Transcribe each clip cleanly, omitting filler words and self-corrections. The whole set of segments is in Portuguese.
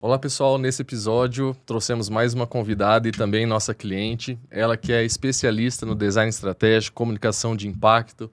Olá pessoal, nesse episódio trouxemos mais uma convidada e também nossa cliente, ela que é especialista no design estratégico, comunicação de impacto.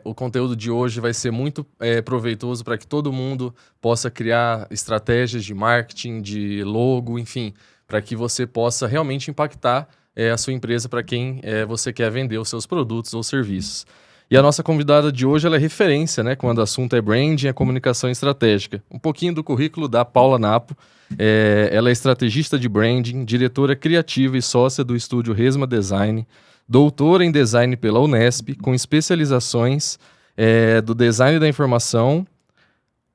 O conteúdo de hoje vai ser muito proveitoso para que todo mundo possa criar estratégias de marketing, de logo, enfim, para que você possa realmente impactar a sua empresa para quem você quer vender os seus produtos ou serviços. E a nossa convidada de hoje ela é referência, né, quando o assunto é branding e a comunicação estratégica. Um pouquinho do currículo da Paula Napo. Ela é estrategista de branding, diretora criativa e sócia do estúdio Resma Design, doutora em design pela Unesp, com especializações do design da informação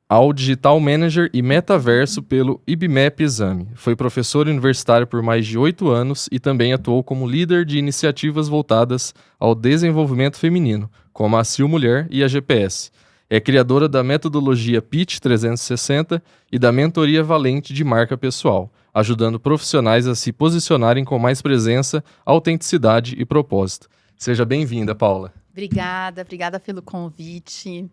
ao Digital Manager e Metaverso pelo IBMEP Exame. Foi professor universitário por mais de 8 anos e também atuou como líder de iniciativas voltadas ao desenvolvimento feminino, como a CIO Mulher e a GPS. É criadora da metodologia Pitch 360 e da mentoria Valente de marca pessoal, ajudando profissionais a se posicionarem com mais presença, autenticidade e propósito. Seja bem-vinda, Paula. Obrigada pelo convite.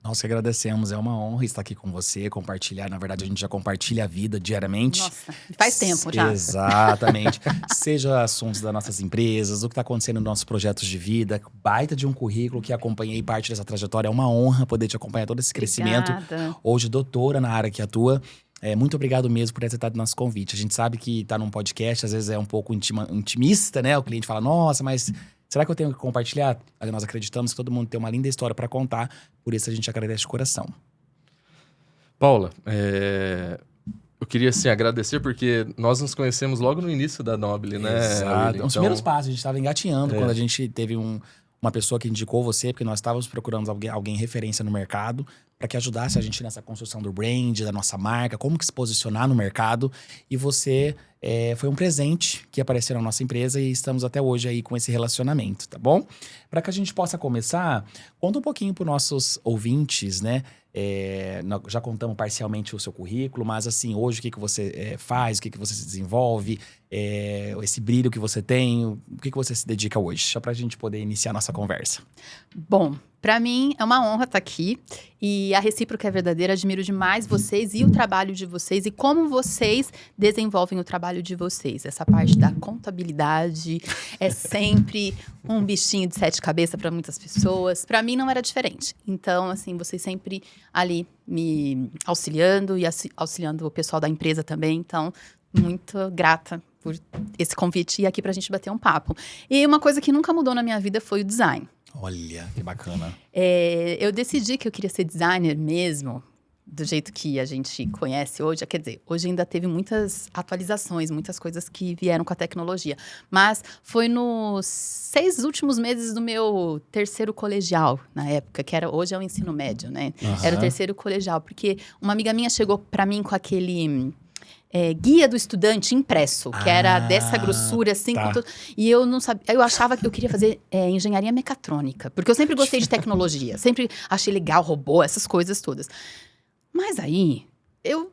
Nós que agradecemos, é uma honra estar aqui com você, compartilhar. Na verdade, a gente já compartilha a vida diariamente. Nossa, faz tempo já. Exatamente. Seja assuntos das nossas empresas, o que está acontecendo nos nossos projetos de vida, baita de um currículo que acompanhei parte dessa trajetória. É uma honra poder te acompanhar todo esse crescimento. Obrigada. Hoje, doutora na área que atua. Muito obrigado mesmo por ter aceitado o nosso convite. A gente sabe que estar num podcast, às vezes, é um pouco intimista, né? O cliente fala, nossa, mas será que eu tenho que compartilhar? Nós acreditamos que todo mundo tem uma linda história para contar, por isso a gente agradece de coração. Paula, eu queria assim, agradecer porque nós nos conhecemos logo no início da Nobile, né? Exato. Os primeiros passos, a gente estava engatinhando quando a gente teve uma pessoa que indicou você, porque nós estávamos procurando alguém referência no mercado para que ajudasse a gente nessa construção do brand, da nossa marca, como que se posicionar no mercado. E você foi um presente que apareceu na nossa empresa e estamos até hoje aí com esse relacionamento, tá bom? Para que a gente possa começar, conta um pouquinho para os nossos ouvintes, né? Nós já contamos parcialmente o seu currículo, mas assim, hoje o que você faz, o que você se desenvolve, esse brilho que você tem, o que você se dedica hoje? Só para a gente poder iniciar a nossa conversa. Bom, para mim é uma honra estar aqui e a recíproca é verdadeira. Admiro demais vocês e o trabalho de vocês e como vocês desenvolvem o trabalho de vocês. Essa parte da contabilidade é sempre um bichinho de 7 cabeças para muitas pessoas. Para mim não era diferente. Então, assim, vocês sempre ali me auxiliando e auxiliando o pessoal da empresa também. Então, muito grata por esse convite e aqui pra gente bater um papo. E uma coisa que nunca mudou na minha vida foi o design. Olha, que bacana. Eu decidi que eu queria ser designer mesmo, do jeito que a gente conhece hoje. Quer dizer, hoje ainda teve muitas atualizações, muitas coisas que vieram com a tecnologia. Mas foi nos 6 últimos meses do meu terceiro colegial, na época, que hoje é o ensino médio, né? Uhum. Era o terceiro colegial, porque uma amiga minha chegou pra mim com aquele guia do estudante impresso, que era dessa grossura, assim, tá. E eu não sabia, eu achava que eu queria fazer engenharia mecatrônica, porque eu sempre gostei de tecnologia, sempre achei legal robô, essas coisas todas. Mas aí, eu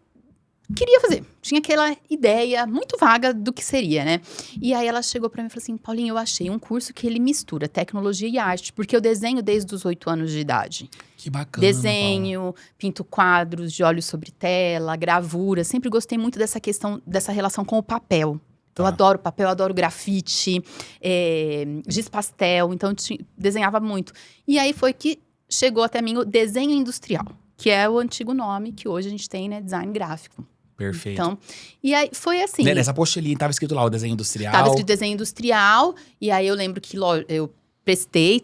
queria fazer. Tinha aquela ideia muito vaga do que seria, né? E aí ela chegou pra mim e falou assim, Paulinho, eu achei um curso que ele mistura tecnologia e arte, porque eu desenho desde os 8 anos de idade. Que bacana, Desenho, pinto quadros de óleo sobre tela, gravura. Sempre gostei muito dessa questão, dessa relação com o papel. Eu adoro papel, eu adoro grafite, giz pastel. Então, desenhava muito. E aí foi que chegou até mim o desenho industrial, que é o antigo nome que hoje a gente tem, né? Design gráfico. Perfeito. Então, e aí foi assim. Nessa apostilinha estava escrito lá o desenho industrial. Estava escrito desenho industrial. E aí eu lembro que eu prestei,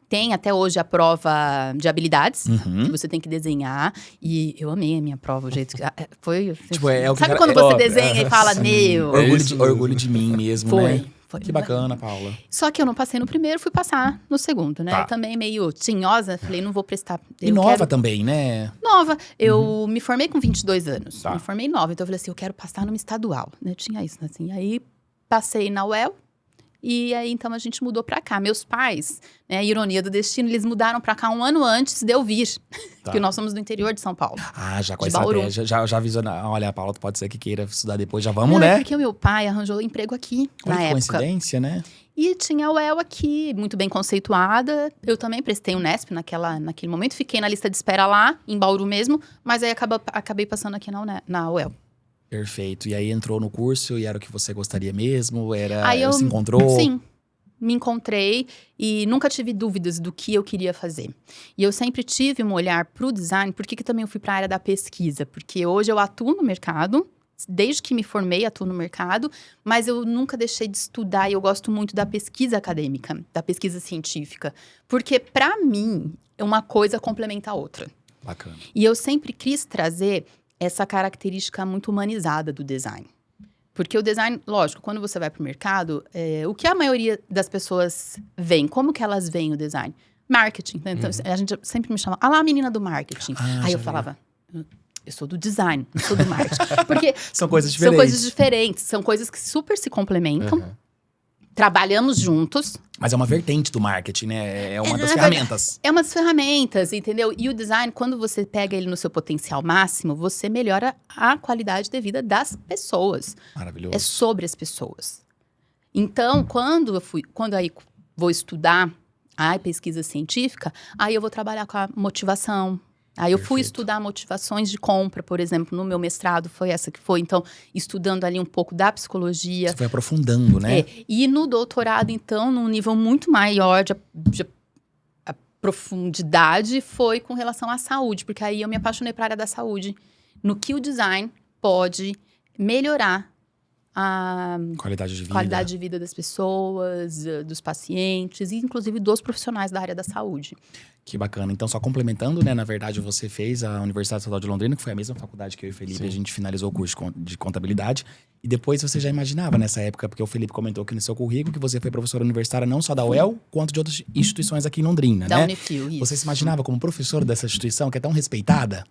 tem até hoje a prova de habilidades, que você tem que desenhar. E eu amei a minha prova, o jeito que foi. Tipo, o que sabe era- quando você desenha e fala, meu. Orgulho de mim mesmo, Foi. né? Que bacana, Paula. Só que eu não passei no primeiro, fui passar no segundo, né? Tá. Eu também meio tinhosa, falei, não vou prestar. E nova também, né? Nova. Eu me formei com 22 anos. Tá. Me formei nova. Então eu falei assim, eu quero passar numa estadual. Né? Tinha isso, assim. Aí passei na UEL E aí, então, a gente mudou pra cá. Meus pais, né, ironia do destino, eles mudaram pra cá um ano antes de eu vir. Tá. Porque nós somos do interior de São Paulo. Já com a De Bauru. estratégia, já avisou. Olha, a Paula pode ser que queira estudar depois, já vamos, Não, né? é porque o meu pai arranjou emprego aqui, Olha na que época. coincidência, né? E tinha a UEL aqui, muito bem conceituada. Eu também prestei o Unesp naquele momento. Fiquei na lista de espera lá, em Bauru mesmo. Mas aí acabei passando aqui na UEL. Perfeito. E aí entrou no curso e era o que você gostaria mesmo? Aí Se encontrou? Sim, me encontrei e nunca tive dúvidas do que eu queria fazer. E eu sempre tive um olhar para o design. Por que também eu fui para a área da pesquisa? Porque hoje eu atuo no mercado. Desde que me formei, atuo no mercado, mas eu nunca deixei de estudar e eu gosto muito da pesquisa acadêmica, da pesquisa científica. Porque, para mim, uma coisa complementa a outra. Bacana. E eu sempre quis trazer essa característica muito humanizada do design. Porque o design, lógico, quando você vai para o mercado, o que a maioria das pessoas veem? Como que elas veem o design? Marketing. Né? Então, a gente sempre me chama, lá a menina do marketing. Aí eu falava... Eu sou do design, não sou do marketing. Porque são coisas diferentes. São coisas diferentes. São coisas que super se complementam. Trabalhamos juntos. Mas é uma vertente do marketing, né? É uma das ferramentas. É uma das ferramentas, entendeu? E o design, quando você pega ele no seu potencial máximo, você melhora a qualidade de vida das pessoas. Maravilhoso. É sobre as pessoas. Então, quando aí vou estudar a pesquisa científica, aí eu vou trabalhar com a motivação. Aí eu fui estudar motivações de compra, por exemplo, no meu mestrado, foi essa que foi. Então, estudando ali um pouco da psicologia. Você foi aprofundando, né? E no doutorado, então, num nível muito maior de profundidade, foi com relação à saúde. Porque aí eu me apaixonei para a área da saúde. No que o design pode melhorar a qualidade de vida das pessoas, dos pacientes e, inclusive, dos profissionais da área da saúde. Que bacana. Então, só complementando, né? Na verdade, você fez a Universidade Estadual de Londrina, que foi a mesma faculdade que eu e o Felipe, a gente finalizou o curso de contabilidade. E depois você já imaginava nessa época, porque o Felipe comentou aqui no seu currículo que você foi professora universitária não só da UEL, quanto de outras instituições aqui em Londrina, da né? Unifil, isso. Você se imaginava como professora dessa instituição, que é tão respeitada?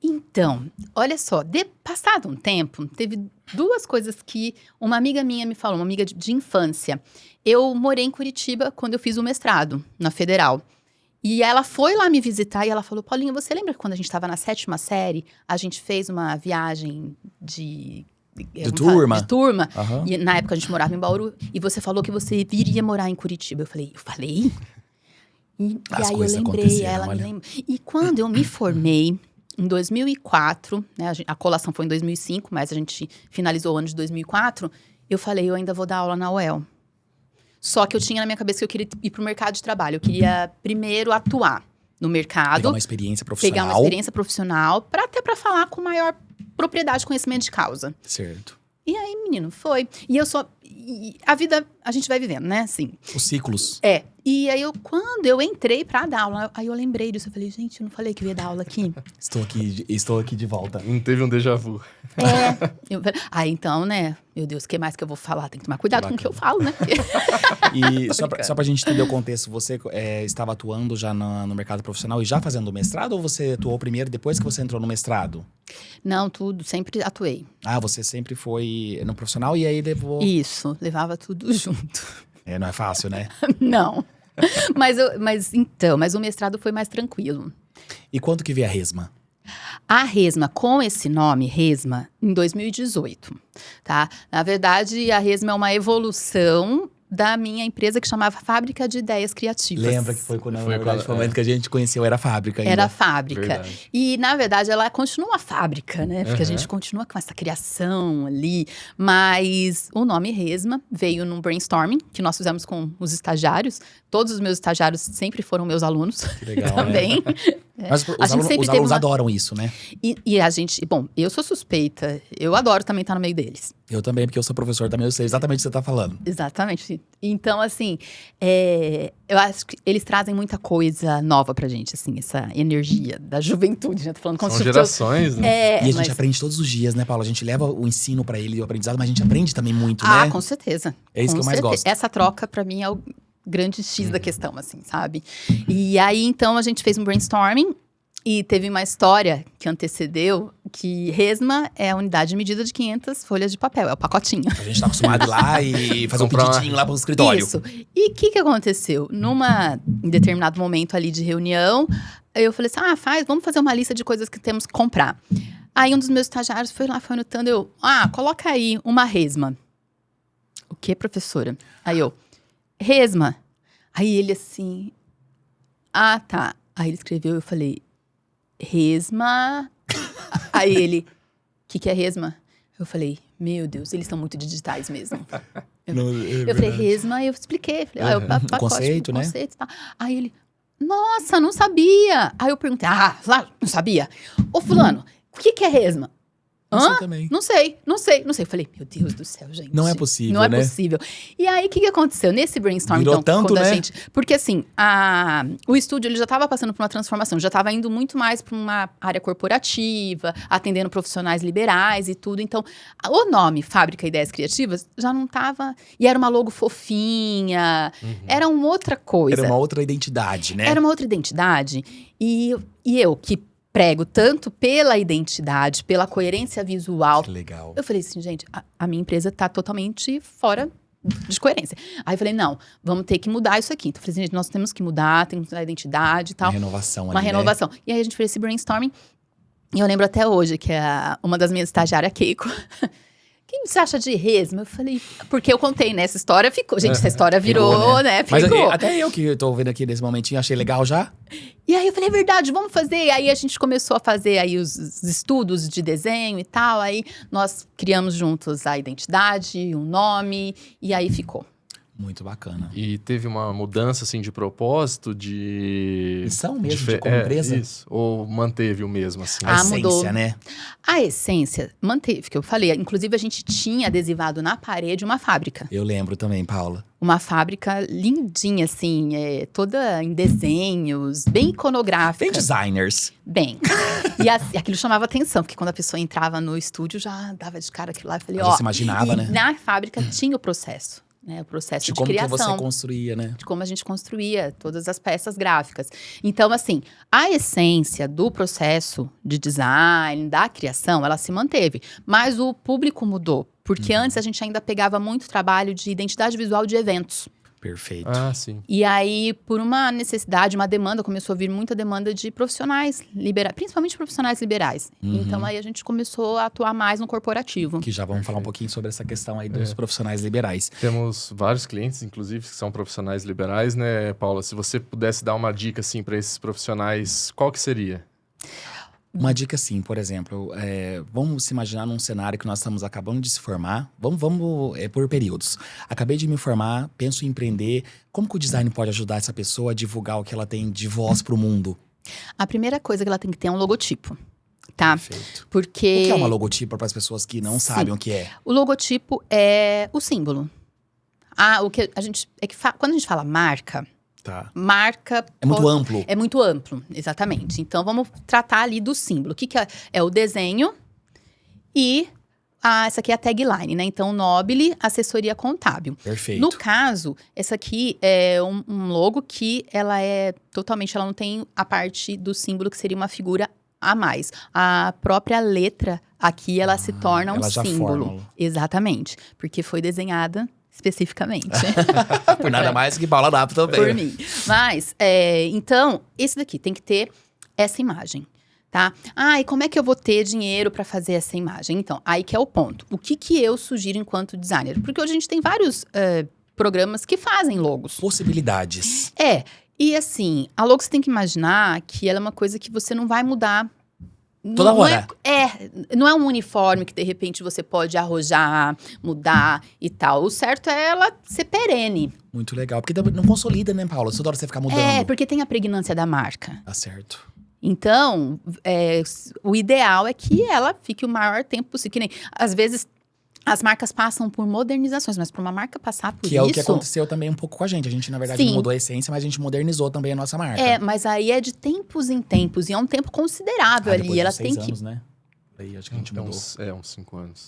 Então, olha só, passado um tempo, teve duas coisas que uma amiga minha me falou, uma amiga de infância. Eu morei em Curitiba quando eu fiz o mestrado, na Federal. E ela foi lá me visitar e ela falou, Paulinha, você lembra que quando a gente estava na 7ª série, a gente fez uma viagem de turma? De turma. Uhum. E na época a gente morava em Bauru. E você falou que você viria morar em Curitiba. Eu falei? E aí eu lembrei, ela me lembrou. E quando eu me formei, em 2004, né, a colação foi em 2005, mas a gente finalizou o ano de 2004, eu falei, eu ainda vou dar aula na UEL. Só que eu tinha na minha cabeça que eu queria ir para o mercado de trabalho. Eu queria primeiro atuar no mercado. Pegar uma experiência profissional. Pegar uma experiência profissional, até para falar com maior propriedade, conhecimento de causa. Certo. E aí, menino, foi. E eu só... a vida, a gente vai vivendo, né? Assim. Os ciclos. E aí, quando eu entrei pra dar aula, aí eu lembrei disso. Eu falei, gente, eu não falei que eu ia dar aula aqui? Estou aqui de volta. Não teve um déjà vu. Então, né? Meu Deus, o que mais que eu vou falar? Tem que tomar cuidado com o que eu falo, né? E só pra gente entender o contexto, você estava atuando já no mercado profissional e já fazendo o mestrado? Ou você atuou primeiro depois que você entrou no mestrado? Não, tudo. Sempre atuei. Você sempre foi no profissional e aí levou... Isso, levava tudo junto. Não é fácil, né? Não. Mas o mestrado foi mais tranquilo. E quando que veio a Resma? A Resma, com esse nome, Resma, em 2018, tá? Na verdade, a Resma é uma evolução da minha empresa que chamava Fábrica de Ideias Criativas. Lembra que foi quando o momento que a gente conheceu, era a fábrica ainda. Era a fábrica. Verdade. E, na verdade, ela continua uma fábrica, né? Porque a gente continua com essa criação ali. Mas o nome Resma veio num brainstorming que nós fizemos com os estagiários. Todos os meus estagiários sempre foram meus alunos. Que legal, também. Mas os alunos adoram isso, né? E a gente... Bom, eu sou suspeita. Eu adoro também estar no meio deles. Eu também, porque eu sou professor também, eu sei exatamente o que você está falando. Exatamente. Então, assim, eu acho que eles trazem muita coisa nova pra gente, assim, essa energia da juventude, né? Tô falando São gerações, né? E a gente aprende todos os dias, né, Paula? A gente leva o ensino pra ele, o aprendizado, mas a gente aprende também muito, né? Com certeza. É isso que eu mais gosto. Essa troca, pra mim, é o grande X da questão, assim, sabe? E aí, então, a gente fez um brainstorming E teve uma história que antecedeu que resma é a unidade de medida de 500 folhas de papel, é o pacotinho. A gente tá acostumado a ir lá e fazer um Comprar uma- pedidinho lá pro escritório. Isso. E o que aconteceu? Em determinado momento ali de reunião, eu falei assim, vamos fazer uma lista de coisas que temos que comprar. Aí um dos meus estagiários foi lá, foi anotando, coloca aí uma resma. O que, professora? Aí eu, resma. Aí ele assim, tá. Aí ele escreveu, eu falei, resma. Aí ele, o que é resma? Eu falei, meu Deus, eles são muito digitais mesmo. Eu falei, resma, eu expliquei. Falei, O conceito, né? Conceito, tá. Aí ele, nossa, não sabia. Aí eu perguntei, não sabia? Ô fulano, o que é resma? Não sei também. Não sei. Eu falei, meu Deus do céu, gente. Não é possível, Não é né? possível. E aí, o que aconteceu? Nesse brainstorm, Virou então, tanto, quando né? Porque assim, o estúdio ele já estava passando por uma transformação, já estava indo muito mais para uma área corporativa, atendendo profissionais liberais e tudo. Então, o nome Fábrica Ideias Criativas já não estava... E era uma logo fofinha, era uma outra coisa. Era uma outra identidade, né? Era uma outra identidade. E eu, que prego tanto pela identidade, pela coerência visual. Que legal. Eu falei assim, gente, a minha empresa tá totalmente fora de coerência. Aí eu falei, não, vamos ter que mudar isso aqui. Então eu falei assim, gente, nós temos que mudar a identidade e tal. Uma renovação ali, Uma renovação. E aí a gente fez esse brainstorming. E eu lembro até hoje que uma das minhas estagiárias, Keiko... Quem você acha de resma? Eu falei, porque eu contei, né? Essa história ficou. Gente, essa história virou, né? Mas Ficou. até eu que tô vendo aqui nesse momentinho, achei legal já. E aí eu falei, é verdade, vamos fazer. E aí a gente começou a fazer aí os estudos de desenho e tal. Aí nós criamos juntos a identidade, um nome, e aí ficou. Muito bacana. E teve uma mudança, assim, de propósito, de... Missão mesmo, de como empresa? Isso. Ou manteve o mesmo, assim? A essência, mudou. né? A essência manteve, que eu falei. Inclusive, a gente tinha adesivado na parede uma fábrica. Eu lembro também, Paula. Uma fábrica lindinha, assim, toda em desenhos, bem iconográfica. Tem designers. Bem. E aquilo chamava atenção, porque quando a pessoa entrava no estúdio, já dava de cara aquilo lá. Eu falei, Já se imaginava, né? Na fábrica tinha o processo, né? O processo de como que criação. você construía, né? De como a gente construía todas as peças gráficas. Então, assim, a essência do processo de design, da criação, ela se manteve. Mas o público mudou. Porque antes a gente ainda pegava muito trabalho de identidade visual de eventos. Perfeito. Ah, sim. E aí, por uma necessidade, uma demanda, começou a vir muita demanda de profissionais liberais, principalmente profissionais liberais. Então, aí a gente começou a atuar mais no corporativo. Que já vamos falar um pouquinho sobre essa questão aí dos profissionais liberais. Temos vários clientes, inclusive, que são profissionais liberais, né, Paula? Se você pudesse dar uma dica, assim, para esses profissionais, qual que seria? Uma dica assim, por exemplo, vamos se imaginar num cenário que nós estamos acabando de se formar. Vamos por períodos. Acabei de me formar, penso em empreender. Como que o design pode ajudar essa pessoa a divulgar o que ela tem de voz pro mundo? A primeira coisa que ela tem que ter é um logotipo, tá? Perfeito. Porque... O que é uma logotipo para as pessoas que não sabem o que é? O logotipo é o símbolo. O que a gente... quando a gente fala marca... Tá. Marca... É muito amplo. É muito amplo, exatamente. Então, vamos tratar ali do símbolo. O que é? É o desenho e essa aqui é a tagline, né? Então, Nobile Assessoria Contábil. Perfeito. No caso, essa aqui é um logo que ela não tem a parte do símbolo que seria uma figura a mais. A própria letra aqui, ela se torna um ela já símbolo. forma. Exatamente. Porque foi desenhada especificamente. Por nada mais que Paula Napo também. Por mim. Mas, então, esse daqui tem que ter essa imagem, tá? E como é que eu vou ter dinheiro para fazer essa imagem? Então, aí que é o ponto. O que eu sugiro enquanto designer? Porque hoje a gente tem vários programas que fazem logos. Possibilidades. E assim, a logo você tem que imaginar que ela é uma coisa que você não vai mudar Toda hora. Não é um uniforme que de repente você pode arrojar, mudar e tal. O certo é ela ser perene. Muito legal. Porque não consolida, né, Paula? Toda hora você ficar mudando. Porque tem a pregnância da marca. Tá certo. Então, o ideal é que ela fique o maior tempo possível. Que nem, às vezes, as marcas passam por modernizações, mas para uma marca passar por isso... Que é o que aconteceu também um pouco com a gente. A gente, na verdade, não mudou a essência, mas a gente modernizou também a nossa marca. Mas aí é de tempos em tempos. E é um tempo considerável ali. Depois Ela de 6 tem que... anos, né? Aí acho que a gente mudou. Uns 5 anos.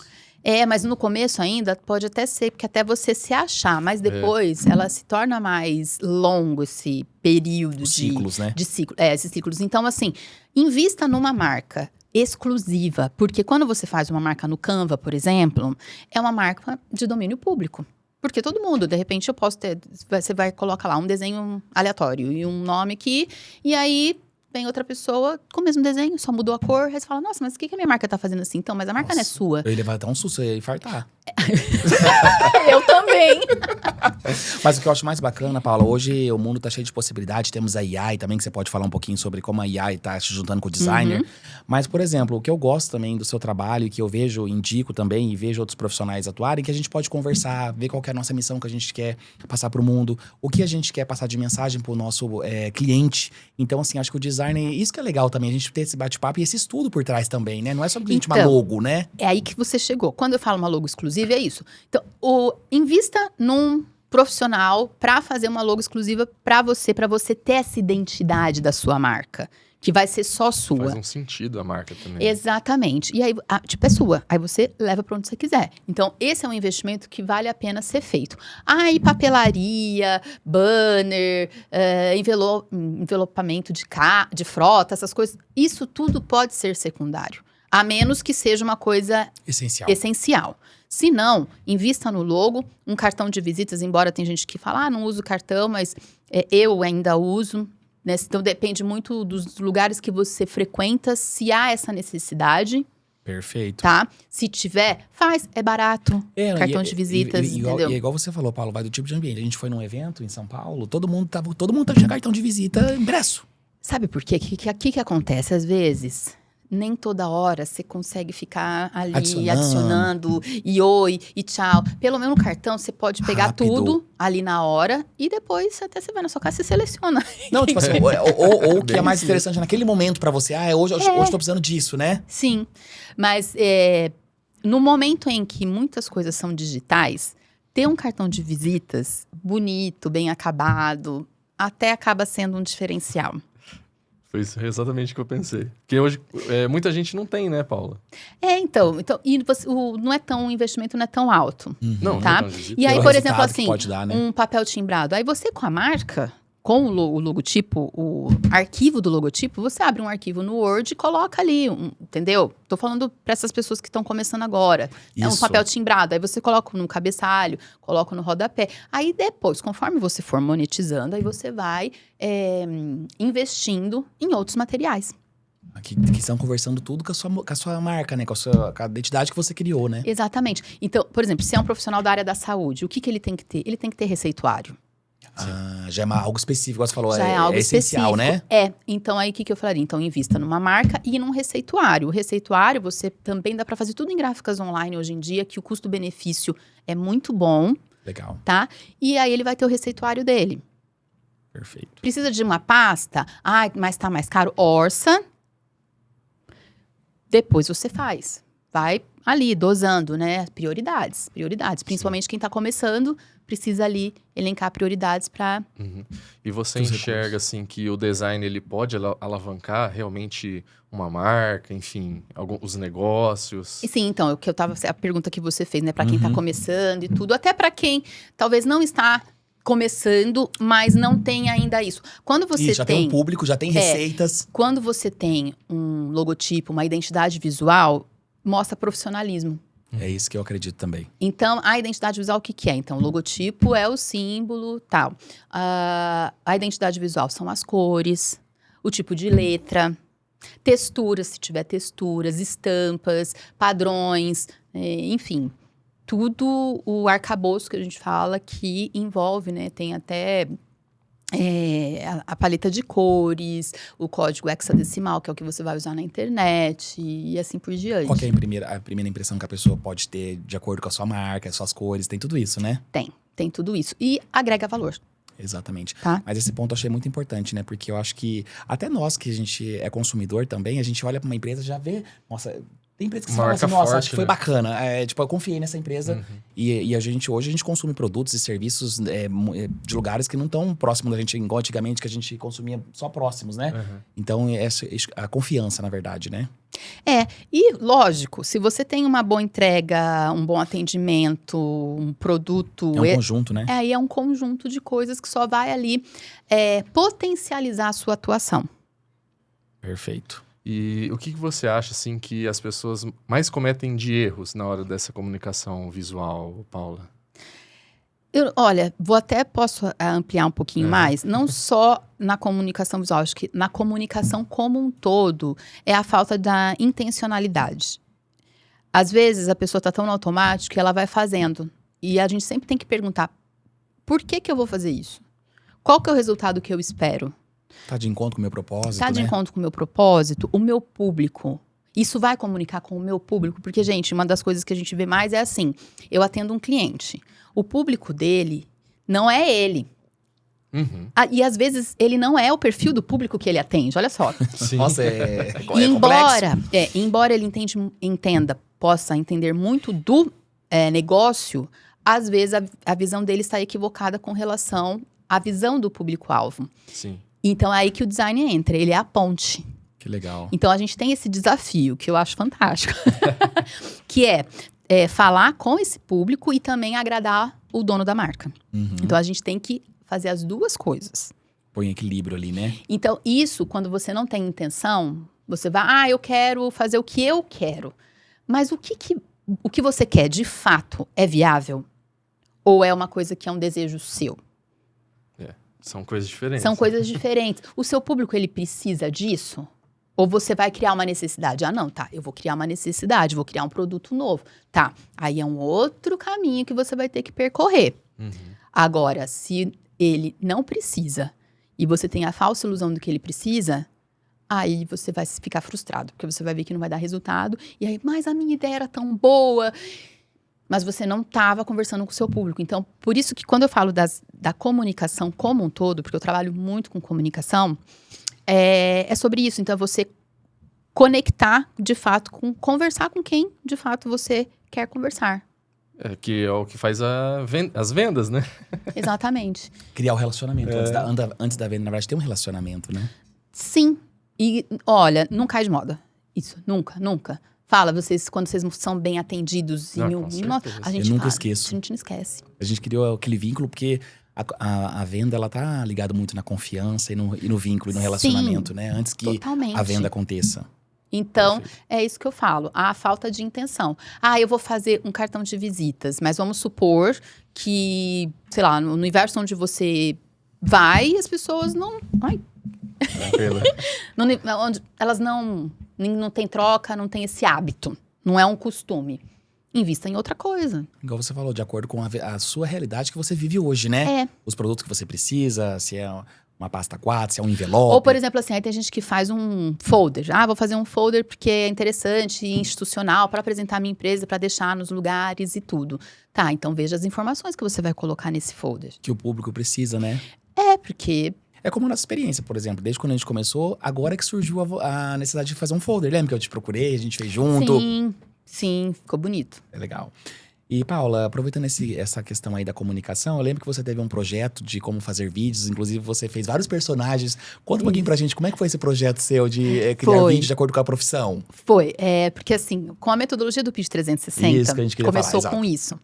Mas no começo ainda pode até ser, porque até você se achar. Mas depois ela se torna mais longo esse período Ciclos, né? de ciclo. Esses ciclos. Então, assim, invista numa marca exclusiva. Porque quando você faz uma marca no Canva, por exemplo, é uma marca de domínio público. Porque todo mundo, de repente, eu posso ter... Você vai colocar lá um desenho aleatório e um nome aqui. E aí... Vem outra pessoa com o mesmo desenho, só mudou a cor. Aí você fala, nossa, mas o que a minha marca tá fazendo assim? Então, mas a marca não é sua. Eu ia levar até um susto, eu ia infartar. Eu também. Mas o que eu acho mais bacana, Paula, hoje o mundo tá cheio de possibilidades. Temos a AI também, que você pode falar um pouquinho sobre como a AI tá se juntando com o designer. Mas, por exemplo, o que eu gosto também do seu trabalho, que eu vejo, indico também, e vejo outros profissionais atuarem, que a gente pode conversar, ver qual que é a nossa missão que a gente quer passar pro mundo, o que a gente quer passar de mensagem pro nosso cliente. Então, assim, acho que o designer, isso que é legal também, a gente ter esse bate-papo e esse estudo por trás também, né? Não é simplesmente uma logo, né? É aí que você chegou. Quando eu falo uma logo exclusiva, é isso. Então, invista num profissional para fazer uma logo exclusiva para você ter essa identidade da sua marca, que vai ser só sua. Faz um sentido a marca também. Exatamente. E aí, tipo, é sua. Aí você leva para onde você quiser. Então, esse é um investimento que vale a pena ser feito. E papelaria, banner, envelopamento de frota, essas coisas. Isso tudo pode ser secundário. A menos que seja uma coisa essencial. Se não, invista no logo, um cartão de visitas, embora tem gente que fala, não uso cartão, mas eu ainda uso. Né? Então, depende muito dos lugares que você frequenta, se há essa necessidade. Perfeito. Tá? Se tiver, faz, é barato. Cartão de visitas, entendeu? E é igual você falou, Paulo, vai do tipo de ambiente. A gente foi num evento em São Paulo, todo mundo tinha cartão de visita impresso. Sabe por quê? O que acontece? Às vezes... Nem toda hora você consegue ficar ali adicionando e oi e tchau. Pelo menos no cartão você pode pegar tudo ali na hora e depois até você vai na sua casa e seleciona. Não, tipo assim, ou o que é mais interessante naquele momento pra você. Hoje eu tô precisando disso, né? Sim, mas no momento em que muitas coisas são digitais, ter um cartão de visitas bonito, bem acabado, até acaba sendo um diferencial. Foi exatamente o que eu pensei. Porque hoje muita gente não tem, né, Paula? Então e o investimento não é tão alto. Não, tá? Não é tão e aí, por exemplo, assim, dar, né? um papel timbrado. Aí você com a marca, com o logotipo, o arquivo do logotipo, você abre um arquivo no Word e coloca ali, entendeu? Tô falando para essas pessoas que estão começando agora. Isso. É um papel timbrado, aí você coloca no cabeçalho, coloca no rodapé. Aí depois, conforme você for monetizando, aí você vai investindo em outros materiais. Que estão conversando tudo com a sua marca, né? Com a identidade que você criou, né? Exatamente. Então, por exemplo, se é um profissional da área da saúde, o que ele tem que ter? Ele tem que ter receituário. Já é algo específico, você falou, já é algo essencial, específico, né? Então aí o que eu falaria? Então invista numa marca e num receituário. O receituário você também dá para fazer tudo em gráficas online hoje em dia, que o custo-benefício é muito bom. Legal. Tá? E aí ele vai ter o receituário dele. Perfeito. Precisa de uma pasta? Mas tá mais caro? Orça. Depois você faz. Vai ali, dosando, né? Prioridades. Principalmente quem tá começando, precisa ali elencar prioridades para... E você enxerga, assim, que o design, ele pode alavancar realmente uma marca, enfim, os negócios? E sim, então, a pergunta que você fez, né? Para quem tá começando e tudo. Até para quem talvez não está começando, mas não tem ainda isso. Quando você já tem um público, já tem receitas. Quando você tem um logotipo, uma identidade visual, mostra profissionalismo. É isso que eu acredito também. Então, a identidade visual, o que é? Então, o logotipo é o símbolo, tal. A identidade visual são as cores, o tipo de letra, texturas, se tiver texturas, estampas, padrões, enfim. Tudo o arcabouço que a gente fala que envolve, né? Tem até... a paleta de cores, o código hexadecimal, que é o que você vai usar na internet e assim por diante. Qual que é a primeira impressão que a pessoa pode ter de acordo com a sua marca, as suas cores? Tem tudo isso, né? Tem tudo isso. E agrega valor. Exatamente. Tá? Mas esse ponto eu achei muito importante, né? Porque eu acho que até nós que a gente é consumidor também, a gente olha para uma empresa e já vê... Nossa, Tem empresas que você fala assim, nossa, acho que foi bacana. Tipo, eu confiei nessa empresa e hoje a gente consome produtos e serviços de lugares que não estão próximos da gente, igual antigamente, que a gente consumia só próximos, né? Então, a confiança, na verdade, né? E lógico, se você tem uma boa entrega, um bom atendimento, um produto... É um conjunto, né? Aí é um conjunto de coisas que só vai ali potencializar a sua atuação. Perfeito. E o que você acha, assim, que as pessoas mais cometem de erros na hora dessa comunicação visual, Paula? Olha, posso ampliar um pouquinho mais? Não só na comunicação visual, acho que na comunicação como um todo, é a falta da intencionalidade. Às vezes, a pessoa está tão no automático que ela vai fazendo. E a gente sempre tem que perguntar, por que eu vou fazer isso? Qual que é o resultado que eu espero? Tá de encontro com o meu propósito, Tá de encontro com o meu propósito, o meu público. Isso vai comunicar com o meu público? Porque, gente, uma das coisas que a gente vê mais é assim, eu atendo um cliente, o público dele não é ele. E às vezes ele não é o perfil do público que ele atende, olha só. Sim. Nossa, embora ele possa entender muito do negócio, às vezes a visão dele está equivocada com relação à visão do público-alvo. Sim. Então é aí que o design entra, ele é a ponte. Que legal. Então a gente tem esse desafio, que eu acho fantástico, que é falar com esse público e também agradar o dono da marca. Então a gente tem que fazer as duas coisas. Põe equilíbrio ali, né? Então isso, quando você não tem intenção, você vai, eu quero fazer o que eu quero. Mas o que você quer de fato é viável? Ou é uma coisa que é um desejo seu? São coisas diferentes. São coisas diferentes. O seu público, ele precisa disso? Ou você vai criar uma necessidade? Ah, não, tá, eu vou criar uma necessidade, vou criar um produto novo. Tá, aí é um outro caminho que você vai ter que percorrer. Agora, se ele não precisa e você tem a falsa ilusão do que ele precisa, aí você vai ficar frustrado, porque você vai ver que não vai dar resultado. E aí, mas a minha ideia era tão boa... Mas você não estava conversando com o seu público. Então, por isso que quando eu falo da comunicação como um todo, porque eu trabalho muito com comunicação, é sobre isso. Então, é você conectar, de fato, conversar com quem, de fato, você quer conversar. Que é o que faz as vendas, né? Exatamente. Criar o relacionamento. Antes da venda, na verdade, tem um relacionamento, né? Sim. E, olha, não cai de moda. Isso, nunca, nunca. Fala, quando vocês são bem atendidos. Eu nunca esqueço. A gente não esquece. A gente criou aquele vínculo porque a venda, ela tá ligada muito na confiança e no vínculo e no relacionamento, né? Antes que a venda aconteça. Então, é isso que eu falo. A falta de intenção. Eu vou fazer um cartão de visitas, mas vamos supor que, sei lá, no universo onde você vai, as pessoas não... onde elas não tem troca, não tem esse hábito. Não é um costume. Invista em outra coisa. Igual você falou, de acordo com a sua realidade que você vive hoje, né? Os produtos que você precisa, se é uma pasta 4, se é um envelope. Ou, por exemplo, assim, aí tem gente que faz um folder. Vou fazer um folder porque é interessante e institucional para apresentar a minha empresa, para deixar nos lugares e tudo. Tá, então veja as informações que você vai colocar nesse folder. Que o público precisa, né? Porque... É como a nossa experiência, por exemplo. Desde quando a gente começou, agora que surgiu a necessidade de fazer um folder. Lembra que eu te procurei, a gente fez junto? Sim, ficou bonito. É legal. E, Paula, aproveitando essa questão aí da comunicação, eu lembro que você teve um projeto de como fazer vídeos. Inclusive, você fez vários personagens. Conta um pouquinho pra gente, como é que foi esse projeto seu de criar vídeos de acordo com a profissão? Foi, porque assim, com a metodologia do Pitch 360, isso que a gente queria começou falar, com isso.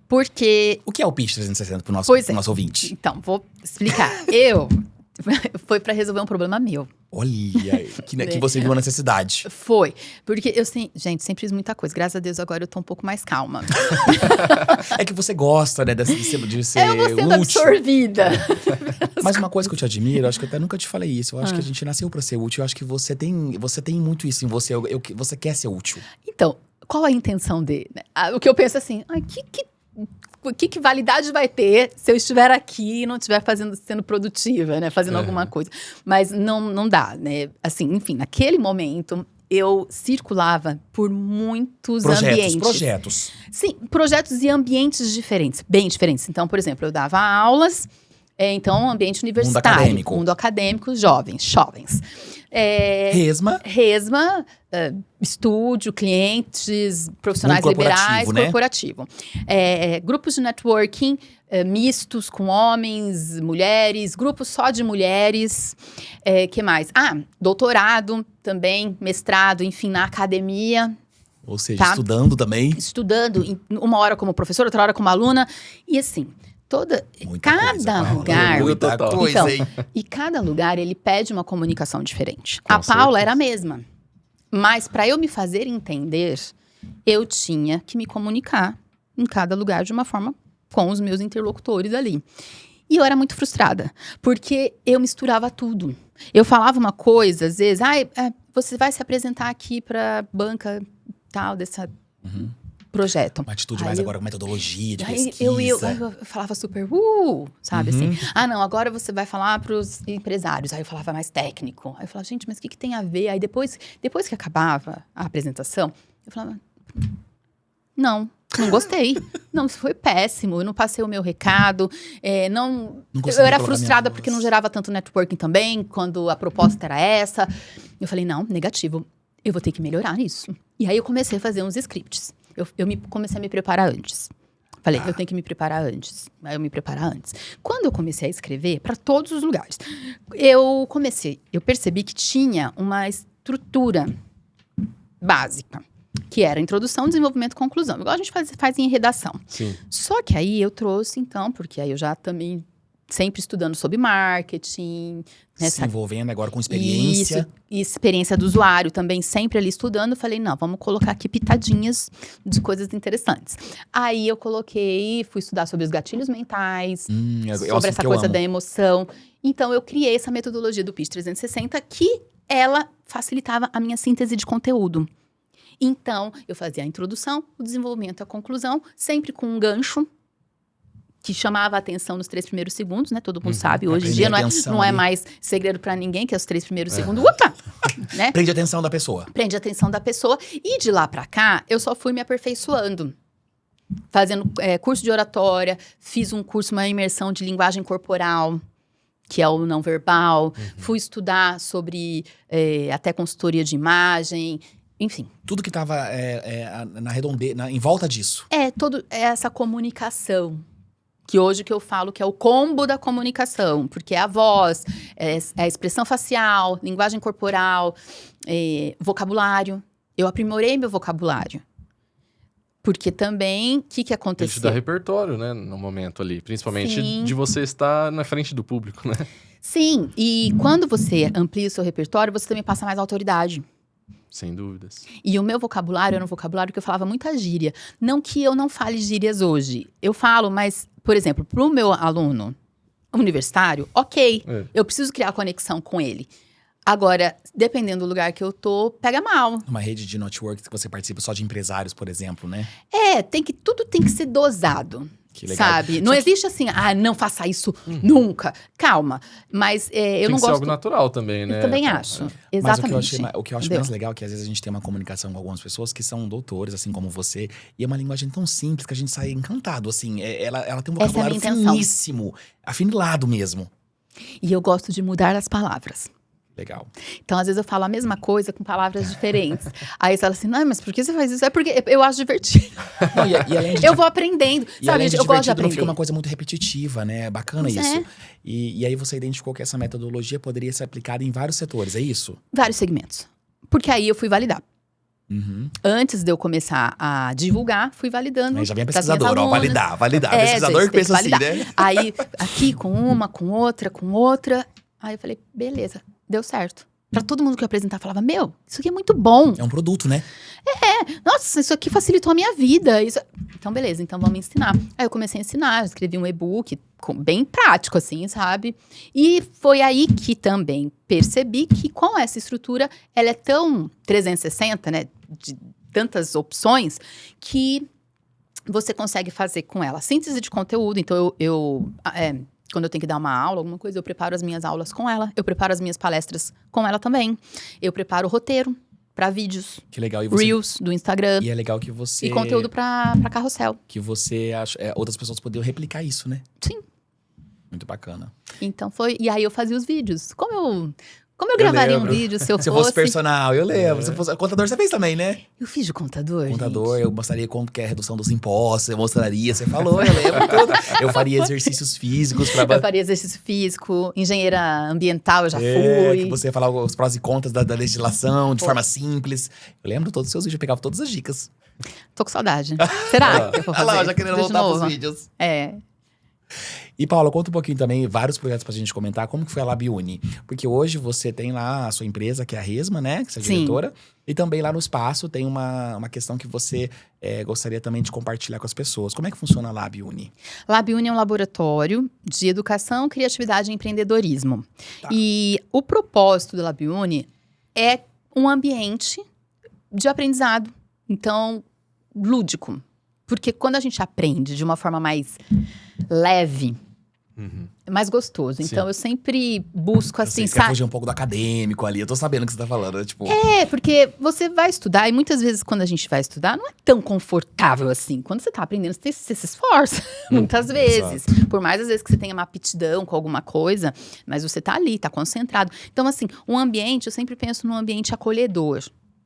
Porque... O que é o Pitch 360 pro nosso ouvinte? Então, vou explicar. Foi pra resolver um problema meu. Olha, que você viu a necessidade. Foi. Porque gente, sempre fiz muita coisa. Graças a Deus, agora eu tô um pouco mais calma. É que você gosta, né, de ser eu vou sendo útil. Absorvida. Mas uma coisa que eu te admiro, acho que eu até nunca te falei isso. Eu acho que a gente nasceu pra ser útil. Eu acho que você tem muito isso em você. Você quer ser útil. Então, qual a intenção dele? O que eu penso assim, que validade vai ter se eu estiver aqui e não estiver sendo produtiva, né? Fazendo alguma coisa. Mas não dá, né? Assim, enfim, naquele momento, eu circulava por muitos ambientes. Projetos. Sim, projetos e ambientes diferentes, bem diferentes. Então, por exemplo, eu dava aulas, ambiente universitário. Mundo acadêmico, jovens. Resma. Estúdio, clientes, profissionais Mundo liberais, corporativo, né? corporativo. Grupos de networking mistos com homens, mulheres, grupos só de mulheres. Que mais? Doutorado também, mestrado, enfim, na academia. Ou seja, Tá. estudando também. Estudando, uma hora como professora, outra hora como aluna. E assim, Muita coisa, cada Paula. lugar... Muita Total. coisa, Então, hein? E cada lugar, ele pede uma comunicação diferente. Com A Paula certeza. era a mesma. Mas para eu me fazer entender, eu tinha que me comunicar em cada lugar de uma forma com os meus interlocutores ali. E eu era muito frustrada, porque eu misturava tudo. Eu falava uma coisa, às vezes, você vai se apresentar aqui para banca tal desse projeto. Uma atitude Aí mais eu- agora com metodologia de Aí pesquisa. eu falava super, sabe assim? Não, agora você vai falar para os empresários. Aí eu falava mais técnico. Aí eu falava, gente, mas o que tem a ver? Aí depois que acabava a apresentação, eu falava, não gostei. Não, isso foi péssimo. Eu não passei o meu recado. Não Eu consegui era colocar frustrada minha porque voz. não gerava tanto networking também, quando a proposta era essa. Eu falei, não, negativo. Eu vou ter que melhorar nisso. E aí eu comecei a fazer uns scripts. Comecei a me preparar antes. Falei, eu tenho que me preparar antes. Aí eu me preparar antes. Quando eu comecei a escrever, para todos os lugares, eu percebi que tinha uma estrutura básica, que era introdução, desenvolvimento e conclusão. Igual a gente faz em redação. Sim. Só que aí eu trouxe, então, porque aí eu já também sempre estudando sobre marketing, Se envolvendo agora com experiência. Isso, e experiência do usuário também, sempre ali estudando. Eu falei, não, vamos colocar aqui pitadinhas de coisas interessantes. Aí eu fui estudar sobre os gatilhos mentais, sobre essa coisa da emoção. Então, eu criei essa metodologia do Pitch 360 que ela facilitava a minha síntese de conteúdo. Então, eu fazia a introdução, o desenvolvimento e a conclusão, sempre com um gancho que chamava a atenção nos 3 primeiros segundos, né? Todo mundo sabe, hoje em dia não é mais segredo pra ninguém, que é os 3 primeiros segundos. Opa! Né? Prende a atenção da pessoa. Prende a atenção da pessoa. E de lá pra cá, eu só fui me aperfeiçoando. Fazendo curso de oratória, fiz um curso, uma imersão de linguagem corporal, que é o não verbal. Fui estudar sobre até consultoria de imagem, enfim. Tudo que estava na redondeza, em volta disso. Essa comunicação. Que hoje que eu falo que é o combo da comunicação. Porque é a voz, é a expressão facial, linguagem corporal, vocabulário. Eu aprimorei meu vocabulário. Porque também, o que Ele te aconteceu? dá repertório, né, no momento ali. Principalmente Sim. de você estar na frente do público, né? Sim, e quando você amplia o seu repertório, você também passa mais autoridade. Sem dúvidas. E o meu vocabulário era um vocabulário que eu falava muita gíria. Não que eu não fale gírias hoje. Eu falo, mas, por exemplo, para o meu aluno universitário, ok. Eu preciso criar conexão com ele. Agora, dependendo do lugar que eu tô, pega mal. Uma rede de network que você participa só de empresários, por exemplo, né? Tudo tem que ser dosado. Que legal. Sabe? Não existe assim, não faça isso nunca. Calma. Mas eu Tem não que ser gosto. algo natural também, né? Eu também acho. Mas Exatamente. o que eu acho Entendeu? mais legal é que às vezes a gente tem uma comunicação com algumas pessoas que são doutores, assim como você, e é uma linguagem tão simples que a gente sai encantado, assim. Ela tem um Essa é a vocabulário minha intenção. finíssimo, afinilado mesmo. E eu gosto de mudar as palavras. Legal. Então, às vezes, eu falo a mesma coisa com palavras diferentes. Aí você fala assim, não, mas por que você faz isso? É porque eu acho divertido. Não, e além de Eu vou aprendendo. E Sabe, além de eu gosto de divertido, não fica aprender. uma coisa muito repetitiva, né? É bacana Pois isso. é. E aí você identificou que essa metodologia poderia ser aplicada em vários setores, é isso? Vários segmentos. Porque aí eu fui validar. Uhum. Antes de eu começar a divulgar, fui validando. Aí já vem a pras minhas pesquisadora, ó, alunas. validar. É, Pesquisador gente, que pensa tem que assim, né? Aí, aqui com uma, com outra. Aí eu falei, beleza, deu certo. Pra todo mundo que eu apresentar, falava, isso aqui é muito bom. É um produto, né? Nossa, isso aqui facilitou a minha vida. Então, beleza, então vamos ensinar. Aí eu comecei a ensinar, escrevi um e-book bem prático, assim, sabe? E foi aí que também percebi que com essa estrutura, ela é tão 360, né? De tantas opções, que você consegue fazer com ela síntese de conteúdo. Então, quando eu tenho que dar uma aula, alguma coisa, eu preparo as minhas aulas com ela. Eu preparo as minhas palestras com ela também. Eu preparo o roteiro para vídeos, Que legal. E você... Reels do Instagram. E é legal que você... E conteúdo pra carrossel. Que você acha... outras pessoas poderiam replicar isso, né? Sim. Muito bacana. Então foi. E aí eu fazia os vídeos. Como Como eu gravaria um lembro. vídeo se eu Se eu fosse... fosse personal, eu lembro. Se eu fosse contador, você fez também, né? Eu fiz de contador, Contador, gente. eu mostraria como que é a redução dos impostos, eu mostraria, você falou, eu lembro tudo. Eu faria exercícios físicos pra... Eu faria exercício físico, engenheira ambiental, eu já É, fui. que você ia falar os prós e contras da legislação de forma simples. Eu lembro todos os seus vídeos, eu pegava todas as dicas. Tô com saudade. Será que eu vou Olha fazer? lá, já querendo Tudo de voltar pros novo? vídeos. É. E, Paula, conta um pouquinho também, vários projetos pra gente comentar, como que foi a LabUni? Porque hoje você tem lá a sua empresa, que é a Resma, né? Que você é Sim. diretora. E também lá no espaço tem uma questão que você gostaria também de compartilhar com as pessoas. Como é que funciona a LabUni? LabUni é um laboratório de educação, criatividade e empreendedorismo. Tá. E o propósito do LabUni é um ambiente de aprendizado. Então, lúdico. Porque quando a gente aprende de uma forma mais leve, é mais gostoso. Então, Sim. eu sempre busco, assim, Você quer sabe? fugir um pouco do acadêmico ali, eu tô sabendo o que você tá falando, né? Tipo... É, porque você vai estudar, e muitas vezes quando a gente vai estudar, não é tão confortável assim. Quando você tá aprendendo, você se esforça, muitas vezes. Por mais às vezes que você tenha uma aptidão com alguma coisa, mas você tá ali, tá concentrado. Então, assim, um ambiente, eu sempre penso num ambiente acolhedor.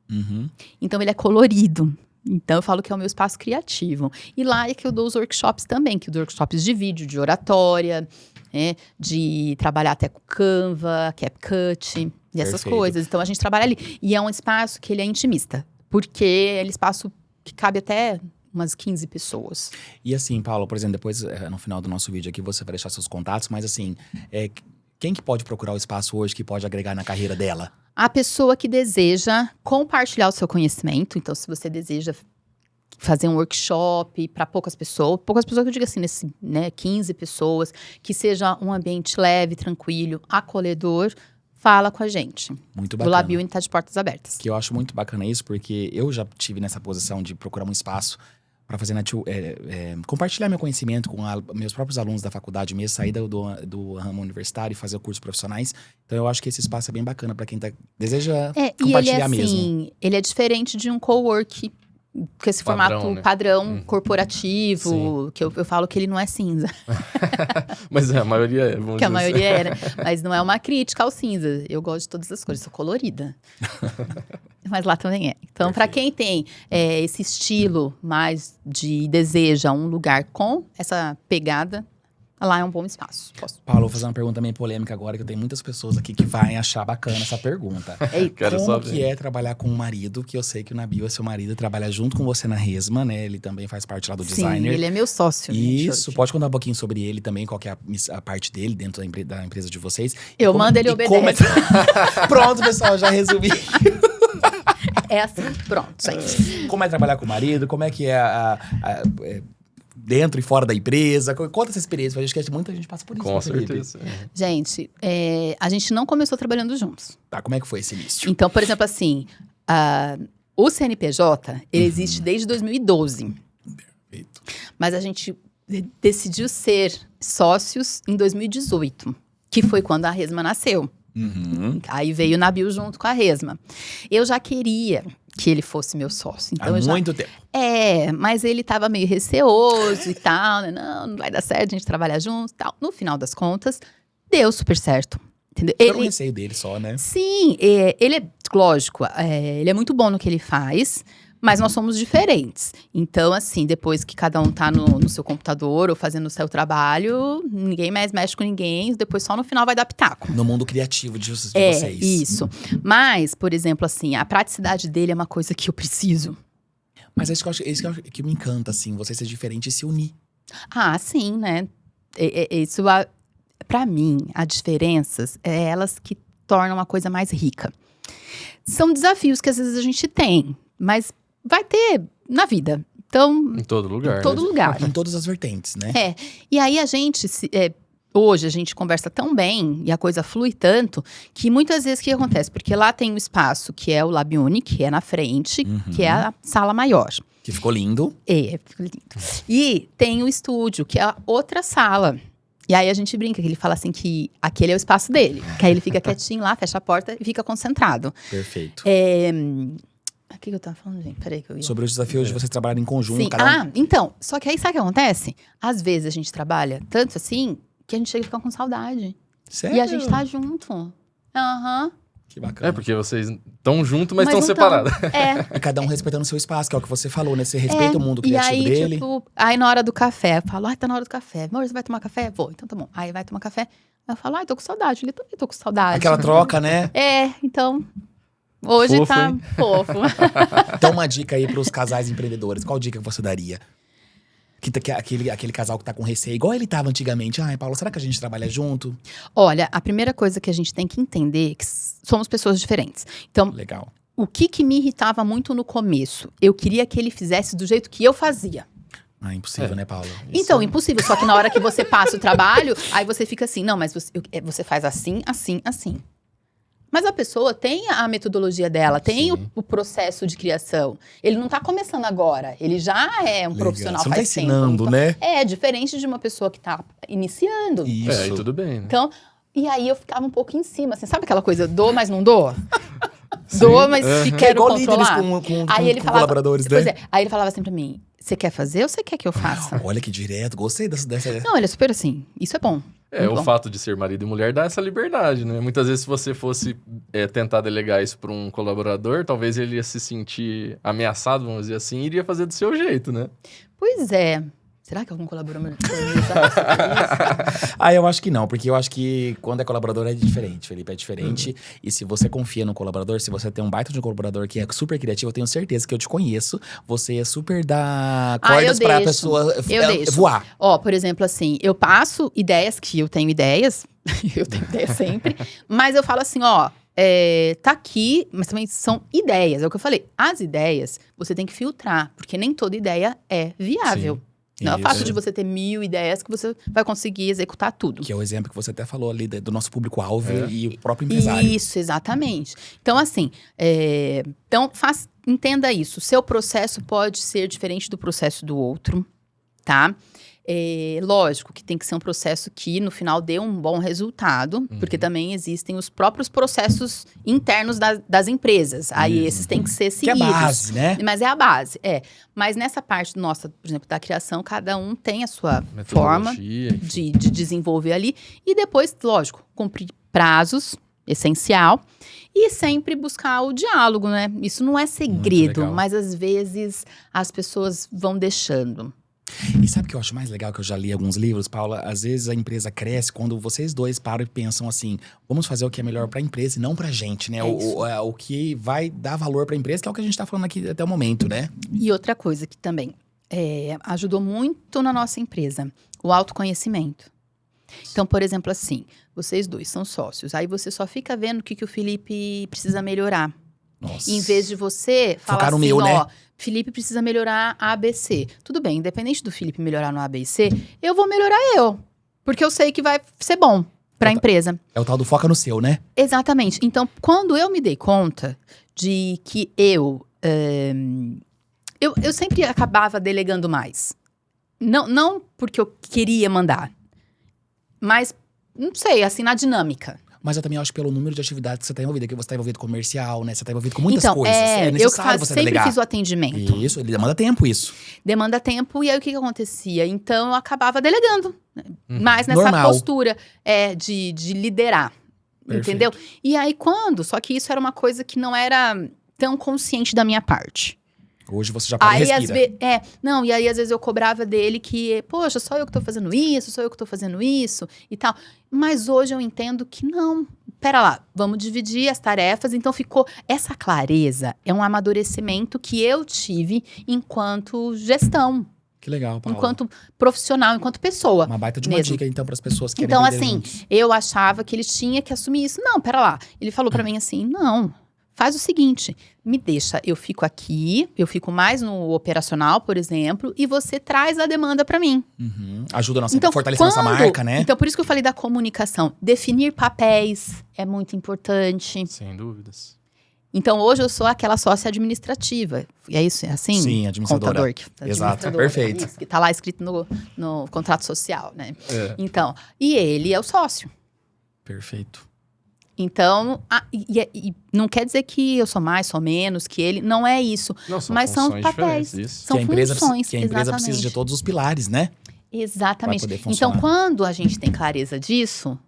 Uhum. Então, ele é colorido. Então, eu falo que é o meu espaço criativo. E lá é que eu dou os workshops também, que eu dou workshops de vídeo, de oratória, né, de trabalhar até com Canva, CapCut, e essas Perfeito. coisas. Então, a gente trabalha ali. E é um espaço que ele é intimista, porque é um espaço que cabe até umas 15 pessoas. E assim, Paula, por exemplo, depois no final do nosso vídeo aqui você vai deixar seus contatos, mas assim, quem que pode procurar o espaço hoje que pode agregar na carreira dela? A pessoa que deseja compartilhar o seu conhecimento, então se você deseja fazer um workshop para poucas pessoas que eu digo assim, 15 pessoas, que seja um ambiente leve, tranquilo, acolhedor, fala com a gente. Muito O bacana. LabUni tá de portas abertas. Que eu acho muito bacana isso, porque eu já tive nessa posição de procurar um espaço para fazer compartilhar meu conhecimento com meus próprios alunos da faculdade mesmo, sair do ramo universitário e fazer cursos profissionais. Então eu acho que esse espaço é bem bacana para quem deseja E ele compartilhar é mesmo. assim, ele é diferente de um cowork, com esse Padrão, formato né? padrão, corporativo, que eu falo que ele não é cinza. Mas a maioria é, vamos Que a dizer maioria era. Mas não é uma crítica ao cinza. Eu gosto de todas as cores, sou colorida. Mas lá também é. Então, para quem tem esse estilo mais de deseja um lugar com essa pegada, lá é um bom espaço. Paulo, vou fazer uma pergunta meio polêmica agora, que eu tenho muitas pessoas aqui que vai achar bacana essa pergunta. Quero Como saber. que é trabalhar com um marido, que eu sei que o Nabil é seu marido, trabalha junto com você na Resma, né? Ele também faz parte lá do Sim, designer. ele é meu sócio. gente, Isso, hoje. pode contar um pouquinho sobre ele também, qual que é a parte dele dentro da empresa de vocês. Eu mando, ele obedece. Pronto, pessoal, já resumi. É assim, pronto, gente. Como é trabalhar com o marido, como é que é dentro e fora da empresa. Conta essa experiência, porque acho que muita gente passa por isso. Com né, Felipe? certeza. Gente, a gente não começou trabalhando juntos. Tá, como é que foi esse início? Então, por exemplo, assim, o CNPJ, ele existe desde 2012. Perfeito. Mas a gente decidiu ser sócios em 2018, que foi quando a Resma nasceu. Uhum. Aí veio o Nabil junto com a Resma. Eu já queria que ele fosse meu sócio. Então Há muito tempo. mas ele tava meio receoso e tal, né? Não vai dar certo, a gente trabalhar junto e tal. No final das contas, deu super certo. Entendeu? Era um receio dele só, né? Sim, ele é, lógico, ele é muito bom no que ele faz, mas nós somos diferentes. Então, assim, depois que cada um tá no seu computador ou fazendo o seu trabalho, ninguém mais mexe com ninguém, depois só no final vai dar pitaco. No mundo criativo de vocês. Isso. Mas, por exemplo, assim, a praticidade dele é uma coisa que eu preciso. Mas é isso que me encanta, assim, você ser diferente e se unir. Ah, sim, né? Isso, pra mim, as diferenças é elas que tornam a coisa mais rica. São desafios que às vezes a gente tem, mas vai ter na vida. Então, Em todo lugar. em todo né? lugar. Em todas as vertentes, né? E aí a gente, hoje a gente conversa tão bem e a coisa flui tanto que muitas vezes o que acontece? Porque lá tem um espaço que é o LabUni, que é na frente, que é a sala maior. Que ficou lindo. Fica lindo. E tem o estúdio, que é a outra sala. E aí a gente brinca, que ele fala assim que aquele é o espaço dele. Que aí ele fica quietinho lá, fecha a porta e fica concentrado. Perfeito. O que eu tava falando, gente? Peraí que eu ia... Sobre os desafios de vocês trabalharem em conjunto. Sim. Então, só que aí sabe o que acontece? Às vezes a gente trabalha tanto assim que a gente chega a ficar com saudade. Sério? E a gente tá junto. Aham. Que bacana. porque vocês estão juntos, mas Mas estão não tão. separados. É. E cada um respeitando o seu espaço, que é o que você falou, né? Você respeita o mundo E criativo aí, dele. tipo, aí na hora do café, eu falo, tá na hora do café. Amor, você vai tomar café? Vou. Então tá bom. Aí vai tomar café. Aí eu falo, tô com saudade. Ele também tô com saudade. Aquela troca, né? Então, hoje Fofo, tá hein? fofo. Então, uma dica aí pros casais empreendedores. Qual dica que você daria? Aquele casal que tá com receio, igual ele tava antigamente. Ai, Paula, será que a gente trabalha junto? Olha, a primeira coisa que a gente tem que entender é que somos pessoas diferentes. Então, Legal. o que me irritava muito no começo? Eu queria que ele fizesse do jeito que eu fazia. Ah, impossível, né, Paula? Então, impossível. Só que na hora que você passa o trabalho, aí você fica assim, não, mas você faz assim, assim, assim. Mas a pessoa tem a metodologia dela, tem o processo de criação. Ele não tá começando agora, ele já é um Legal. profissional Você não tá faz tempo. ensinando, né? É, diferente de uma pessoa que tá iniciando. Isso. Aí tudo bem, né? Então, e aí eu ficava um pouco em cima, assim, sabe aquela coisa, dou, mas não dou? Dou, mas quero Igual líderes controlar. com colaboradores, Pois né? é, aí ele falava assim pra mim, você quer fazer ou você quer que eu faça? Olha que direto, gostei dessa. Não, ele é super assim, isso é bom. Muito O bom. fato de ser marido e mulher dá essa liberdade, né? Muitas vezes, se você fosse tentar delegar isso para um colaborador, talvez ele ia se sentir ameaçado, vamos dizer assim, e iria fazer do seu jeito, né? Pois é. Será que algum colaborador já passou por isso? Ah, eu acho que não, porque eu acho que quando é colaborador é diferente, Felipe, é diferente. E se você confia no colaborador, se você tem um baita de um colaborador que é super criativo, eu tenho certeza que eu te conheço, você ia super dar cordas pra deixo. pessoa Eu deixo. voar. Ó, por exemplo, assim, eu passo ideias que eu tenho ideias, eu tenho ideias sempre, mas eu falo assim, ó, tá aqui, mas também são ideias, é o que eu falei. As ideias, você tem que filtrar, porque nem toda ideia é viável. Sim. Não é Isso. fácil de você ter 1000 ideias que você vai conseguir executar tudo. Que é o exemplo que você até falou ali do nosso público-alvo É. e o próprio empresário. Isso, exatamente. Então, assim, entenda isso. O seu processo pode ser diferente do processo do outro, tá? Lógico que tem que ser um processo que, no final, dê um bom resultado, porque também existem os próprios processos internos das empresas. Aí, esses têm que ser Que é a seguidos. base, né? Mas é a base, Mas nessa parte nossa, por exemplo, da criação, cada um tem a sua forma Metodologia, enfim. de desenvolver ali. E depois, lógico, cumprir prazos, essencial. E sempre buscar o diálogo, né? Isso não é segredo, legal. mas às vezes as pessoas vão deixando. E sabe o que eu acho mais legal, que eu já li alguns livros, Paula? Às vezes a empresa cresce quando vocês dois param e pensam assim, vamos fazer o que é melhor pra empresa e não pra gente, né? O que vai dar valor pra empresa, que é o que a gente tá falando aqui até o momento, né? E outra coisa que também ajudou muito na nossa empresa, o autoconhecimento. Então, por exemplo, assim, vocês dois são sócios, aí você só fica vendo o que o Felipe precisa melhorar. Nossa. Em vez de você falar Focar no assim, meu, ó, né? Felipe precisa melhorar A, B, C. Tudo bem, independente do Felipe melhorar no A, B e C, eu vou melhorar eu. Porque eu sei que vai ser bom para a empresa. É o tal do foca no seu, né? Exatamente. Então, quando eu me dei conta de que eu sempre acabava delegando mais. Não porque eu queria mandar, mas, não sei, assim, na dinâmica. Mas eu também acho pelo número de atividades que você tá envolvido, que você tá envolvido com comercial, né? Você tá envolvido com muitas Então, coisas. É eu necessário você sempre delegar. fiz o atendimento. Isso, ele demanda tempo, isso. Demanda tempo, e aí o que acontecia? Então, eu acabava delegando. Mais nessa Normal. postura de liderar. Perfeito. Entendeu? E aí, só que isso era uma coisa que não era tão consciente da minha parte. Hoje você já para e Aí, respira. e aí, às vezes, eu cobrava dele que, poxa, só eu que tô fazendo isso, só eu que tô fazendo isso e tal. Mas hoje eu entendo que não. Pera lá, vamos dividir as tarefas. Então, ficou... Essa clareza é um amadurecimento que eu tive enquanto gestão, Que legal, Paula. enquanto profissional, enquanto pessoa. Uma baita de uma mesmo. dica, então, para as pessoas que Então, querem vender assim, juntos. eu achava que ele tinha que assumir isso. Não, pera lá. Ele falou pra mim assim, não... Faz o seguinte, me deixa, eu fico aqui, eu fico mais no operacional, por exemplo, e você traz a demanda pra mim. Uhum. Ajuda a nossa, fortalecer a nossa marca, né? Então, por isso que eu falei da comunicação. Definir papéis é muito importante. Sem dúvidas. Então, hoje eu sou aquela sócia administrativa. E é isso? É assim? Sim, administradora. Contador. Exato, Administradora, perfeito. Isso, que tá lá escrito no contrato social, né? É. Então, e ele é o sócio. Perfeito. Então, e não quer dizer que eu sou mais, sou menos, que ele. Não é isso. Não, são Mas são funções papéis. diferentes, isso. São que a empresa, funções, que a empresa precisa de exatamente. todos os pilares, né? Exatamente. Pra poder Então, funcionar. quando a gente tem clareza disso,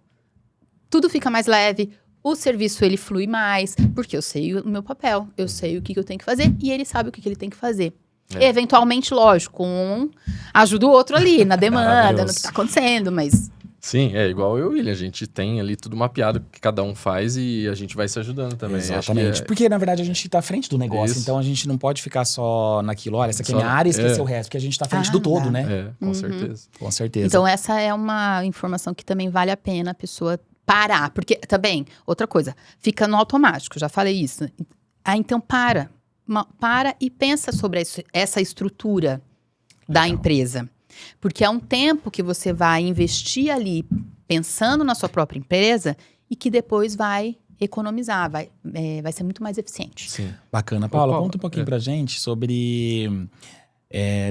tudo fica mais leve, O serviço, ele flui mais, porque eu sei o meu papel, eu sei o que eu tenho que fazer e ele sabe o que ele tem que fazer. Eventualmente, lógico, um ajuda o outro ali na demanda, no que tá acontecendo, mas... Sim, é igual eu e o William, a gente tem ali tudo mapeado que cada um faz e a gente vai se ajudando também. Exatamente, porque na verdade a gente tá à frente do negócio, então a gente não pode ficar só naquilo, olha, essa aqui é minha área e esquecer o resto, porque a gente tá à frente do todo, né? Com certeza. Com certeza. Então essa é uma informação que também vale a pena a pessoa parar, porque também, outra coisa, fica no automático, já falei isso. Então para e pensa sobre essa estrutura da empresa. Porque é um tempo que você vai investir ali pensando na sua própria empresa e que depois vai economizar, vai ser muito mais eficiente. Sim. Bacana. Paula, conta um pouquinho pra gente sobre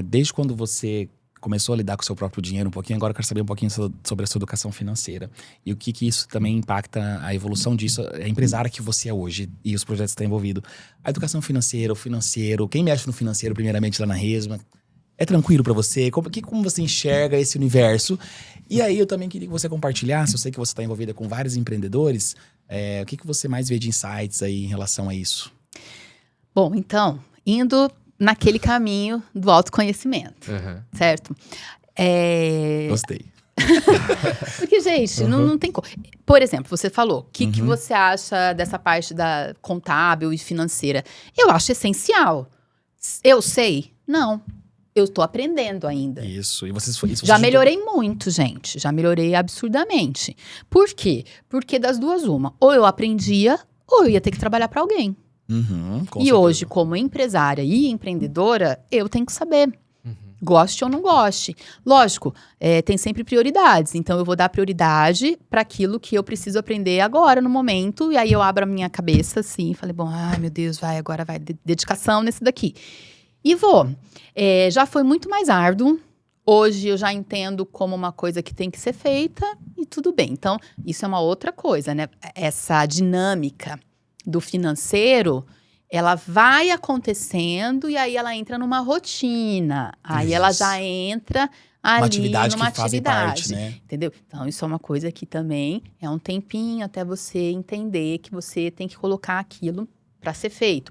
desde quando você começou a lidar com o seu próprio dinheiro um pouquinho, agora eu quero saber um pouquinho sobre a sua educação financeira e o que isso também impacta a evolução disso, a empresária que você é hoje e os projetos que está envolvido. A educação financeira, o financeiro, quem mexe no financeiro primeiramente lá na Resma, é tranquilo pra você? Como você enxerga esse universo? E aí eu também queria que você compartilhasse, eu sei que você está envolvida com vários empreendedores, o que você mais vê de insights aí em relação a isso? Bom, então, indo naquele caminho do autoconhecimento, certo? Gostei. Porque, gente, não tem como. Por exemplo, você falou, o que você acha dessa parte da contábil e financeira? Eu acho essencial. Eu sei? Não. Eu tô aprendendo ainda. Isso. E vocês já melhorei muito, gente. Já melhorei absurdamente. Por quê? Porque das duas, uma. Ou eu aprendia, ou eu ia ter que trabalhar para alguém. Com e certeza. hoje, como empresária e empreendedora, eu tenho que saber. Goste ou não goste. Lógico, tem sempre prioridades. Então, eu vou dar prioridade para aquilo que eu preciso aprender agora, no momento. E aí, eu abro a minha cabeça, assim, e falei, bom, ai, meu Deus, agora vai. Dedicação nesse daqui. E vou. Já foi muito mais árduo. Hoje eu já entendo como uma coisa que tem que ser feita e tudo bem. Então, isso é uma outra coisa, né? Essa dinâmica do financeiro, ela vai acontecendo e aí ela entra numa rotina. Aí ela já entra ali uma atividade numa que faz parte, né? Entendeu? Então, isso é uma coisa que também é um tempinho até você entender que você tem que colocar aquilo para ser feito.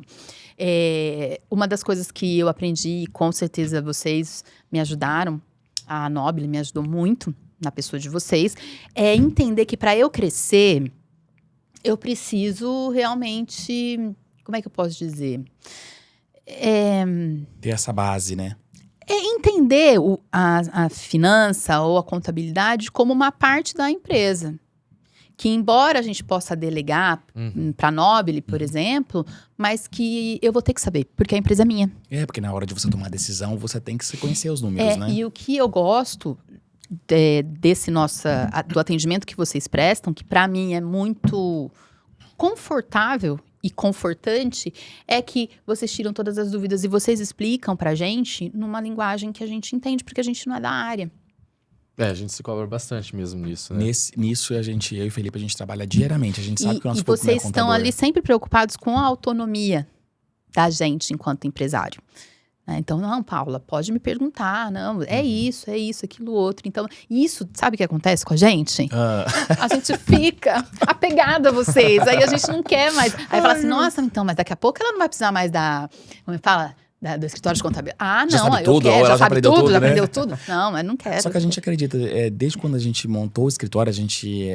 Uma das coisas que eu aprendi, e com certeza vocês me ajudaram, a Nobile me ajudou muito na pessoa de vocês, é entender que para eu crescer, eu preciso realmente, como é que eu posso dizer? Ter essa base, né? Entender a finança ou a contabilidade como uma parte da empresa. Que embora a gente possa delegar para a Nobile, por exemplo, mas que eu vou ter que saber, porque a empresa é minha. Porque na hora de você tomar decisão, você tem que conhecer os números, né? E o que eu gosto do atendimento que vocês prestam, que para mim é muito confortável e confortante, é que vocês tiram todas as dúvidas e vocês explicam pra gente numa linguagem que a gente entende, porque a gente não é da área. A gente se cobra bastante mesmo nisso, né? Nisso eu e o Felipe, a gente trabalha diariamente. A gente sabe que o nosso público não é contador. E vocês estão ali sempre preocupados com a autonomia da gente enquanto empresário. Então, não, Paula, pode me perguntar, não, é isso, aquilo outro. Então, isso, sabe o que acontece com a gente? A gente fica apegado a vocês, aí a gente não quer mais. Aí fala assim, nossa, então, mas daqui a pouco ela não vai precisar mais como fala? Do escritório de contabilidade. Ah, já não, sabe tudo, eu quero, já sabe tudo, já né? aprendeu tudo. Não, mas não quero. Só que a gente acredita, desde quando a gente montou o escritório, a gente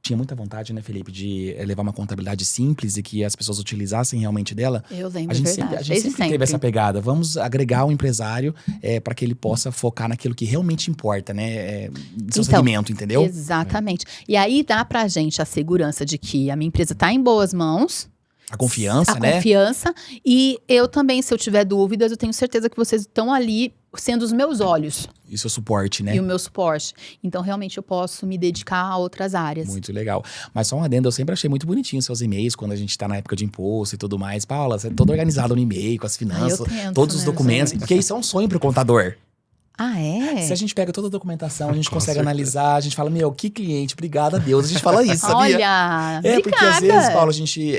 tinha muita vontade, né, Felipe, de levar uma contabilidade simples e que as pessoas utilizassem realmente dela. Eu lembro, a gente verdade. sempre teve essa pegada. Vamos agregar o empresário para que ele possa focar naquilo que realmente importa, né? Seu segmento, entendeu? Exatamente. E aí dá pra gente a segurança de que a minha empresa tá em boas mãos. A confiança, né? A confiança. E eu também, se eu tiver dúvidas, eu tenho certeza que vocês estão ali sendo os meus olhos. E seu suporte, né? E o meu suporte. Então, realmente, eu posso me dedicar a outras áreas. Muito legal. Mas só um adendo, eu sempre achei muito bonitinho seus e-mails, quando a gente tá na época de imposto e tudo mais. Paula, você é todo organizado no e-mail, com as finanças, eu tento, todos os documentos. gente? Porque isso é um sonho pro contador. Ah, é? Se a gente pega toda a documentação, a gente Com consegue certeza. analisar, a gente fala, meu, que cliente, obrigado a Deus. A gente fala isso, sabia? Olha, É, obrigada. porque às vezes, Paulo, a gente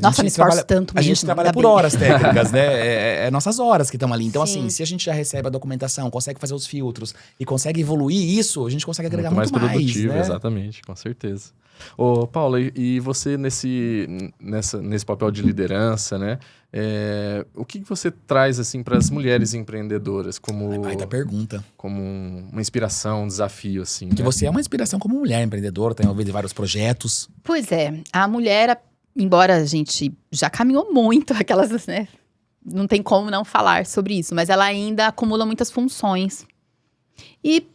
Nossa, me esforço trabalha, tanto a gente mesmo, trabalha ainda por bem. horas técnicas, né? É nossas horas que estão ali. Então, Sim. assim, se a gente já recebe a documentação, consegue fazer os filtros e consegue evoluir isso, a gente consegue agregar Muito mais muito mais, produtivo, né? exatamente, com certeza. Ô, Paulo, e você nesse papel de liderança, né? O que você traz assim para as mulheres empreendedoras como Baita pergunta. uma inspiração, um desafio, assim, Que né? você é uma inspiração como mulher empreendedora, tá envolvida em vários projetos. Pois é, a mulher, embora a gente já caminhou muito, aquelas, né? Não tem como não falar sobre isso, mas ela ainda acumula muitas funções. E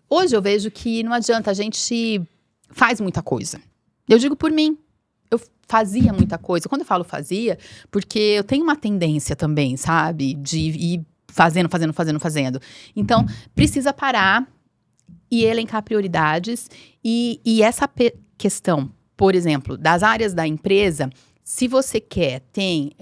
hoje eu vejo que não adianta, a gente faz muita coisa. Eu digo por mim, eu fazia muita coisa. Quando eu falo fazia, porque eu tenho uma tendência também, sabe? De ir fazendo. Então, precisa parar e elencar prioridades. E essa questão, por exemplo, das áreas da empresa, se você tem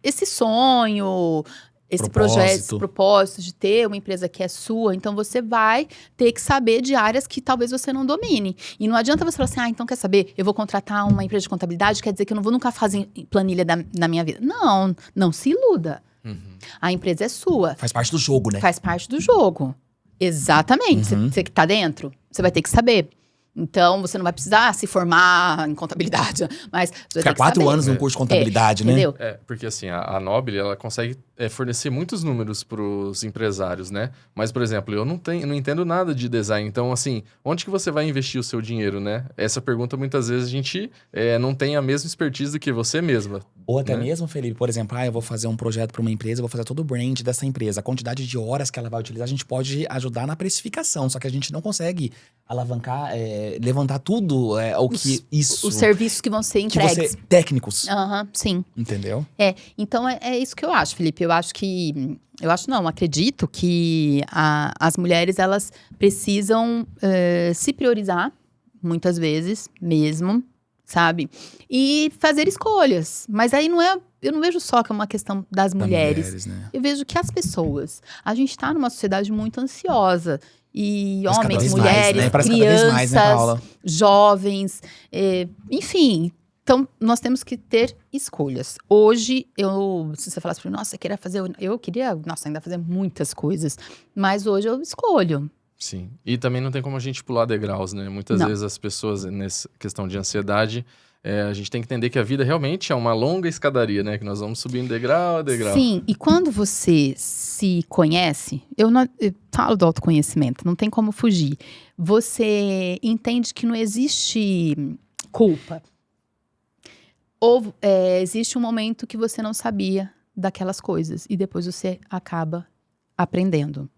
esse sonho, esse projeto, esse propósito de ter uma empresa que é sua, então você vai ter que saber de áreas que talvez você não domine. E não adianta você falar assim, então quer saber, eu vou contratar uma empresa de contabilidade, quer dizer que eu não vou nunca fazer planilha na minha vida. Não se iluda. A empresa é sua. Faz parte do jogo, né? Faz parte do jogo. Exatamente. Você que tá dentro, você vai ter que saber. Então, você não vai precisar se formar em contabilidade, mas você vai ter Ficar que 4 saber. anos num curso de contabilidade, né? Entendeu? Porque assim, a Nobile, ela consegue fornecer muitos números para os empresários, né? Mas, por exemplo, eu não entendo nada de design. Então, assim, onde que você vai investir o seu dinheiro, né? Essa pergunta, muitas vezes, a gente não tem a mesma expertise do que você mesma. Ou até né? mesmo, Felipe, por exemplo, eu vou fazer um projeto para uma empresa, eu vou fazer todo o brand dessa empresa. A quantidade de horas que ela vai utilizar, a gente pode ajudar na precificação. Só que a gente não consegue alavancar, levantar tudo Os serviços que vão ser entregues. Técnicos. Sim. Entendeu? Então é isso que eu acho, Felipe. Acredito que as mulheres, elas precisam se priorizar, muitas vezes, mesmo, sabe? E fazer escolhas. Mas aí eu não vejo só que é uma questão das mulheres. Né? Eu vejo que as pessoas, a gente tá numa sociedade muito ansiosa. E Mas cada homens, vez mulheres, mais, né? Parece cada vez mais, né, Paula? jovens, enfim. Então, nós temos que ter escolhas. Hoje, se você falasse pra mim, nossa, eu queria, ainda fazer muitas coisas. Mas hoje eu escolho. Sim. E também não tem como a gente pular degraus, né? Muitas vezes as pessoas, nessa questão de ansiedade, a gente tem que entender que a vida realmente é uma longa escadaria, né? Que nós vamos subindo degrau a degrau. Sim, e quando você se conhece, eu falo do autoconhecimento, não tem como fugir. Você entende que não existe culpa. Ou existe um momento que você não sabia daquelas coisas e depois você acaba aprendendo,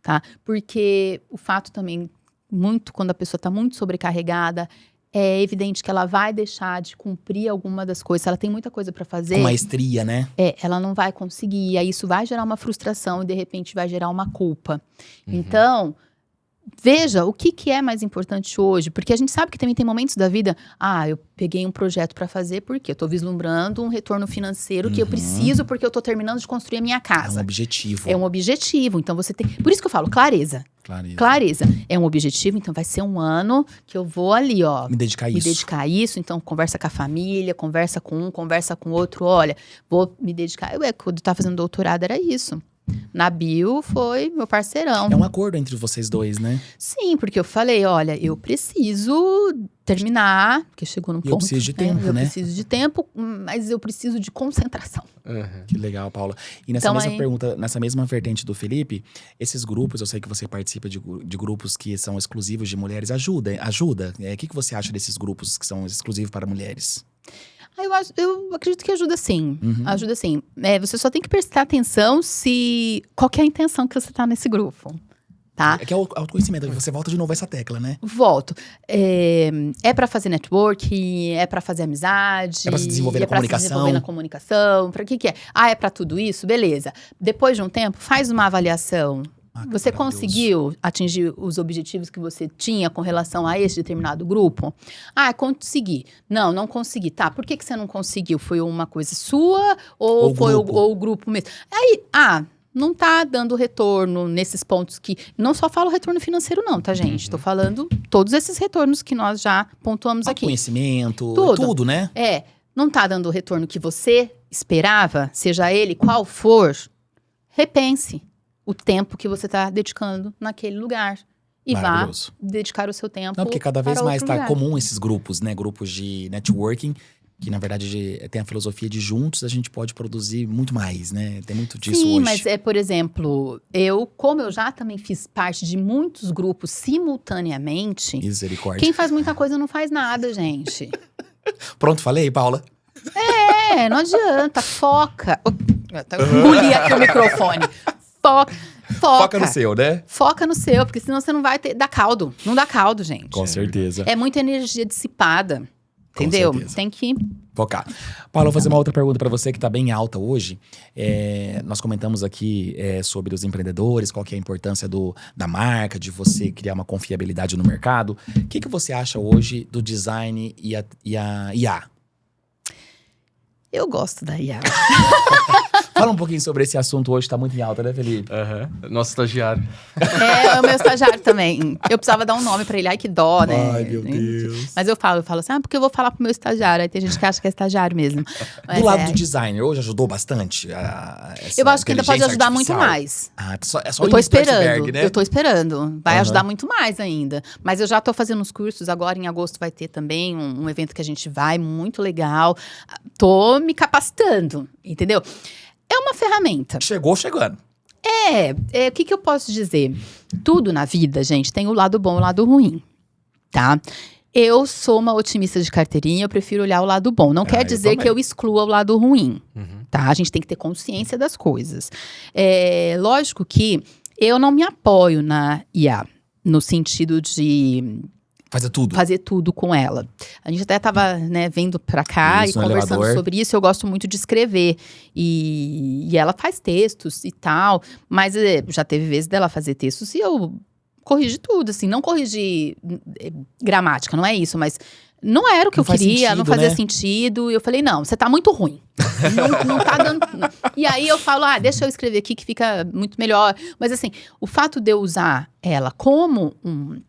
tá? Porque o fato também, quando a pessoa está muito sobrecarregada, é evidente que ela vai deixar de cumprir alguma das coisas. Se ela tem muita coisa para fazer... Com maestria, né? Ela não vai conseguir. E aí isso vai gerar uma frustração e de repente vai gerar uma culpa. Então... Veja o que é mais importante hoje, porque a gente sabe que também tem momentos da vida, eu peguei um projeto para fazer porque eu tô vislumbrando um retorno financeiro que eu preciso porque eu tô terminando de construir a minha casa. É um objetivo. É um objetivo, então você tem... Por isso que eu falo, clareza. É um objetivo, então vai ser um ano que eu vou ali, Me dedicar a isso, então conversa com a família, conversa com um, conversa com outro, olha, vou me dedicar. Quando eu tava fazendo doutorado era isso. Nabil foi meu parceirão. É um acordo entre vocês dois, né? Sim, porque eu falei, olha, eu preciso terminar, porque chegou num ponto... Eu preciso de tempo, né? Eu preciso de tempo, mas eu preciso de concentração. Que legal, Paula. E nessa pergunta, nessa mesma vertente do Felipe, esses grupos, eu sei que você participa de grupos que são exclusivos de mulheres, ajuda? O que você acha desses grupos que são exclusivos para mulheres? Eu acredito que ajuda sim. Ajuda sim. Você só tem que prestar atenção qual que é a intenção que você tá nesse grupo. Tá? É que é o autoconhecimento. Você volta de novo a essa tecla, né? Volto. É pra fazer networking, é pra fazer amizade. É pra se desenvolver na comunicação. Se desenvolver na comunicação. Pra que é? É pra tudo isso? Beleza. Depois de um tempo, faz uma avaliação. Você maravilhoso. conseguiu atingir os objetivos que você tinha com relação a esse determinado grupo? Ah, consegui. Não consegui. Tá, por que você não conseguiu? Foi uma coisa sua ou foi o grupo mesmo? Aí, não tá dando retorno nesses pontos que... Não só falo retorno financeiro não, tá, gente? Tô falando todos esses retornos que nós já pontuamos aqui. Conhecimento, Tudo. tudo, né? Não tá dando o retorno que você esperava, seja ele qual for, repense o tempo que você está dedicando naquele lugar. E vá dedicar o seu tempo. Não, porque cada vez mais tá comum esses grupos, né? Grupos de networking, que na verdade tem a filosofia de juntos a gente pode produzir muito mais, né? Tem muito disso hoje. Sim, mas por exemplo, como eu já também fiz parte de muitos grupos simultaneamente. Misericórdia. Quem faz muita coisa não faz nada, gente. Pronto, falei, Paula? Não adianta. Foca. Engoli aqui o microfone. Foca no seu, né? Foca no seu, porque senão você não vai dar caldo. Não dá caldo, gente. Com certeza. É muita energia dissipada. Entendeu? Tem que focar. Paula, vou fazer uma outra pergunta para você que tá bem alta hoje. Nós comentamos aqui sobre os empreendedores, qual que é a importância da marca, de você criar uma confiabilidade no mercado. O que você acha hoje do design e a IA? Eu gosto da IA. Fala um pouquinho sobre esse assunto hoje, tá muito em alta, né, Felipe? Nosso estagiário. É o meu estagiário também. Eu precisava dar um nome pra ele. Ai, que dó, né? Ai, meu Deus. Mas eu falo assim, porque eu vou falar pro meu estagiário. Aí tem gente que acha que é estagiário mesmo. Mas do lado do designer, hoje ajudou bastante? Eu acho que ainda pode ajudar muito mais. É só eu tô esperando, né? eu tô esperando. Vai ajudar muito mais ainda. Mas eu já tô fazendo os cursos. Agora, em agosto, vai ter também um evento que a gente vai, muito legal. Tô me capacitando, entendeu? É uma ferramenta. Chegando. O que eu posso dizer? Tudo na vida, gente, tem o lado bom e o lado ruim, tá? Eu sou uma otimista de carteirinha, eu prefiro olhar o lado bom. Não quer dizer que eu exclua o lado ruim, tá? A gente tem que ter consciência das coisas. Lógico que eu não me apoio na IA, no sentido de... Fazer tudo com ela. A gente até tava, vindo pra cá e conversando sobre isso. Eu gosto muito de escrever. E ela faz textos e tal. Mas já teve vezes dela fazer textos e eu corrigi tudo, assim. Não corrigi gramática, não é isso. Mas não era o que eu queria, não fazia sentido. E eu falei, não, você tá muito ruim. não tá dando... E aí eu falo, deixa eu escrever aqui que fica muito melhor. Mas assim, o fato de eu usar ela como um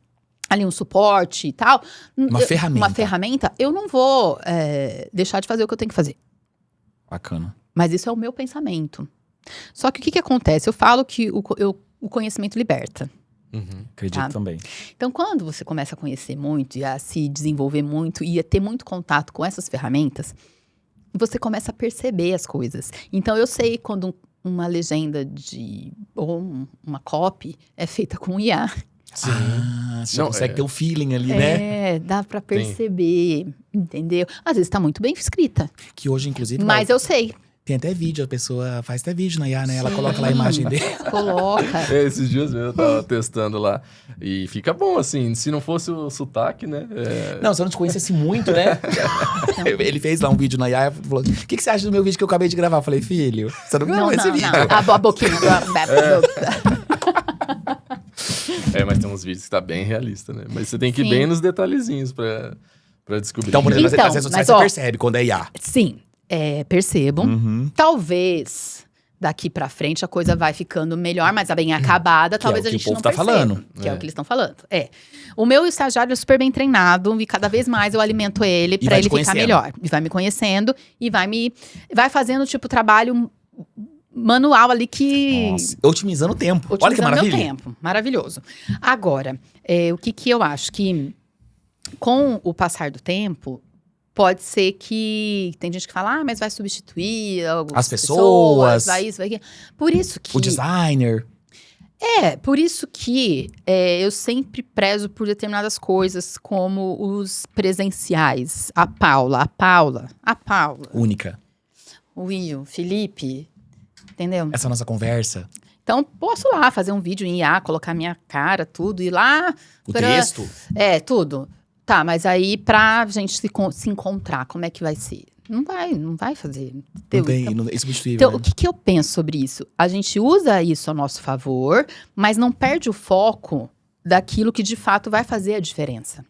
suporte e tal. Uma ferramenta, eu não vou deixar de fazer o que eu tenho que fazer. Bacana. Mas isso é o meu pensamento. Só que o que acontece? Eu falo que o conhecimento liberta. Acredito também. Então, quando você começa a conhecer muito e a se desenvolver muito e a ter muito contato com essas ferramentas, você começa a perceber as coisas. Então, eu sei quando uma legenda ou uma copy é feita com IA. Sim. Você consegue ter o feeling ali, né? Dá pra perceber, entendeu? Às vezes tá muito bem escrita. Que hoje, inclusive... Mas eu sei. Tem até vídeo, a pessoa faz até vídeo na IA, né? Ela coloca lá a imagem dele. Coloca. Esses dias mesmo eu tava testando lá. E fica bom, assim, se não fosse o sotaque, né? Não, se eu não te conhecesse muito, né? Ele fez lá um vídeo na IA e falou, o que você acha do meu vídeo que eu acabei de gravar? Eu falei, filho, você não gravou esse vídeo. Não, a boquinha. Mas tem uns vídeos que tá bem realista, né? Mas você tem que ir bem nos detalhezinhos pra descobrir. Então, por exemplo, nas redes sociais você percebe quando é IA. Sim, percebo. Talvez daqui pra frente a coisa vai ficando melhor, mas bem acabada, talvez a gente não perceba. Falando. Que é o que eles estão falando. O meu estagiário é super bem treinado e cada vez mais eu alimento ele pra ele ficar melhor. E vai me conhecendo e vai fazendo tipo trabalho manual ali que... Nossa, otimizando o tempo. Olha que maravilha. Otimizando meu tempo. Maravilhoso. Agora, o que eu acho que com o passar do tempo, pode ser que... Tem gente que fala, mas vai substituir as pessoas. Vai isso, vai aquilo. Por isso que... O designer. Por isso que eu sempre prezo por determinadas coisas, como os presenciais. A Paula. Única. O Will, Felipe... Entendeu? Essa nossa conversa. Então, posso lá fazer um vídeo em IA, colocar minha cara, tudo, ir lá... O texto? Tudo. Tá, mas aí pra gente se encontrar, como é que vai ser? Não vai fazer. Não tem, é insubstituível. Então, né? o que eu penso sobre isso? A gente usa isso a nosso favor, mas não perde o foco daquilo que de fato vai fazer a diferença.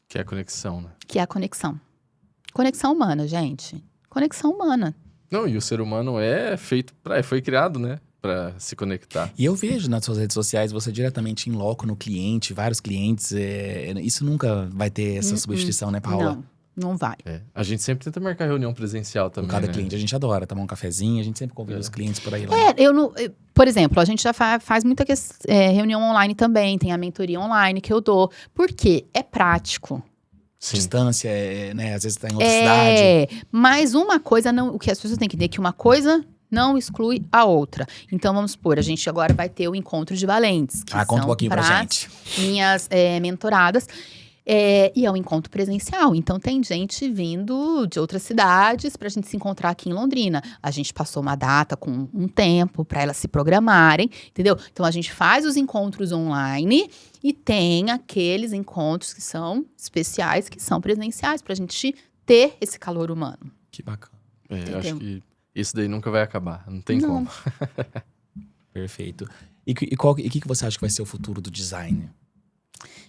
Que é a conexão, né? Que é a conexão. Conexão humana, gente. Conexão humana. Não, e o ser humano foi criado, né? Pra se conectar. E eu vejo nas suas redes sociais você diretamente em loco no cliente, vários clientes. Isso nunca vai ter essa substituição, né, Paula? Não vai. A gente sempre tenta marcar reunião presencial também, Com cada né? cliente, a gente adora tomar um cafezinho, a gente sempre convida os clientes por aí lá. Por exemplo, a gente já faz muita reunião online também, tem a mentoria online que eu dou. Por quê? É prático. Sim. Distância, né? Às vezes tá em outra cidade. Mas uma coisa não. O que as pessoas têm que entender é que uma coisa não exclui a outra. Então, vamos supor, a gente agora vai ter o encontro de valentes. Que conta um pouquinho pra gente. Minhas mentoradas. E é um encontro presencial. Então, tem gente vindo de outras cidades pra gente se encontrar aqui em Londrina. A gente passou uma data com um tempo pra elas se programarem, entendeu? Então, a gente faz os encontros online e tem aqueles encontros que são especiais, que são presenciais, pra gente ter esse calor humano. Que bacana. Eu acho que isso daí nunca vai acabar. Não tem como. Perfeito. E o que você acha que vai ser o futuro do design?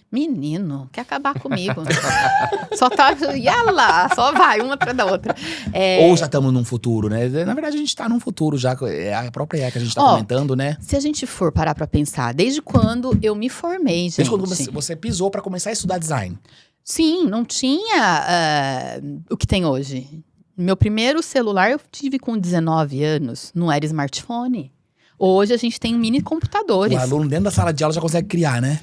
Menino, quer acabar comigo. Só tá. Yala, só vai, uma atrás da outra. Ou já estamos num futuro, né? Na verdade, a gente tá num futuro já. A própria IA que a gente tá comentando, né? Se a gente for parar pra pensar, desde quando eu me formei, gente. Desde quando você pisou pra começar a estudar design. Sim, não tinha o que tem hoje. Meu primeiro celular eu tive com 19 anos, não era smartphone. Hoje a gente tem mini computadores. O aluno dentro da sala de aula já consegue criar, né?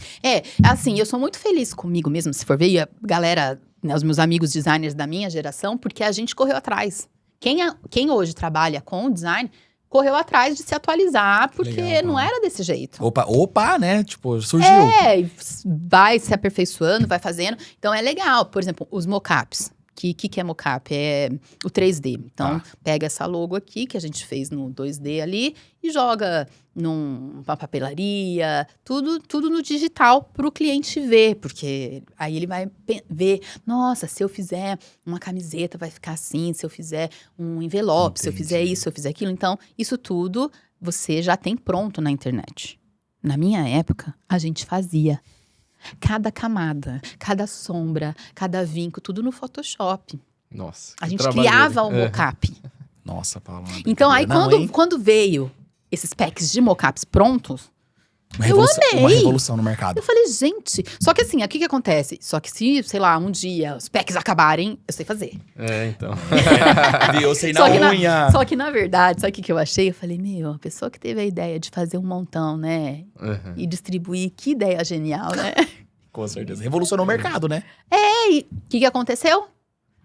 Assim, eu sou muito feliz comigo mesmo, se for ver, e a galera, né, os meus amigos designers da minha geração, porque a gente correu atrás. Quem hoje trabalha com design, correu atrás de se atualizar, porque legal, não era desse jeito. Opa, né? Tipo, surgiu. E vai se aperfeiçoando, vai fazendo. Então é legal, por exemplo, os mockups. Que é mockup? É o 3D. Então, pega essa logo aqui, que a gente fez no 2D ali, e joga numa papelaria, tudo no digital para o cliente ver. Porque aí ele vai ver, nossa, se eu fizer uma camiseta vai ficar assim, se eu fizer um envelope, se eu fizer isso, se eu fizer aquilo. Então, isso tudo você já tem pronto na internet. Na minha época, a gente fazia. Cada camada, cada sombra, cada vinco, tudo no Photoshop. Nossa. A gente criava o mockup. Nossa, Paula. Então, aí quando veio esses packs de mockups prontos, eu amei. Uma revolução no mercado. Eu falei, gente. Só que assim, o que acontece? Só que se, sei lá, um dia os packs acabarem, eu sei fazer. Então. Eu sei na unha. Só que na verdade, sabe o que eu achei? Eu falei, a pessoa que teve a ideia de fazer um montão, né? E distribuir, que ideia genial, né? Com certeza. Revolucionou o mercado, né? E o que aconteceu?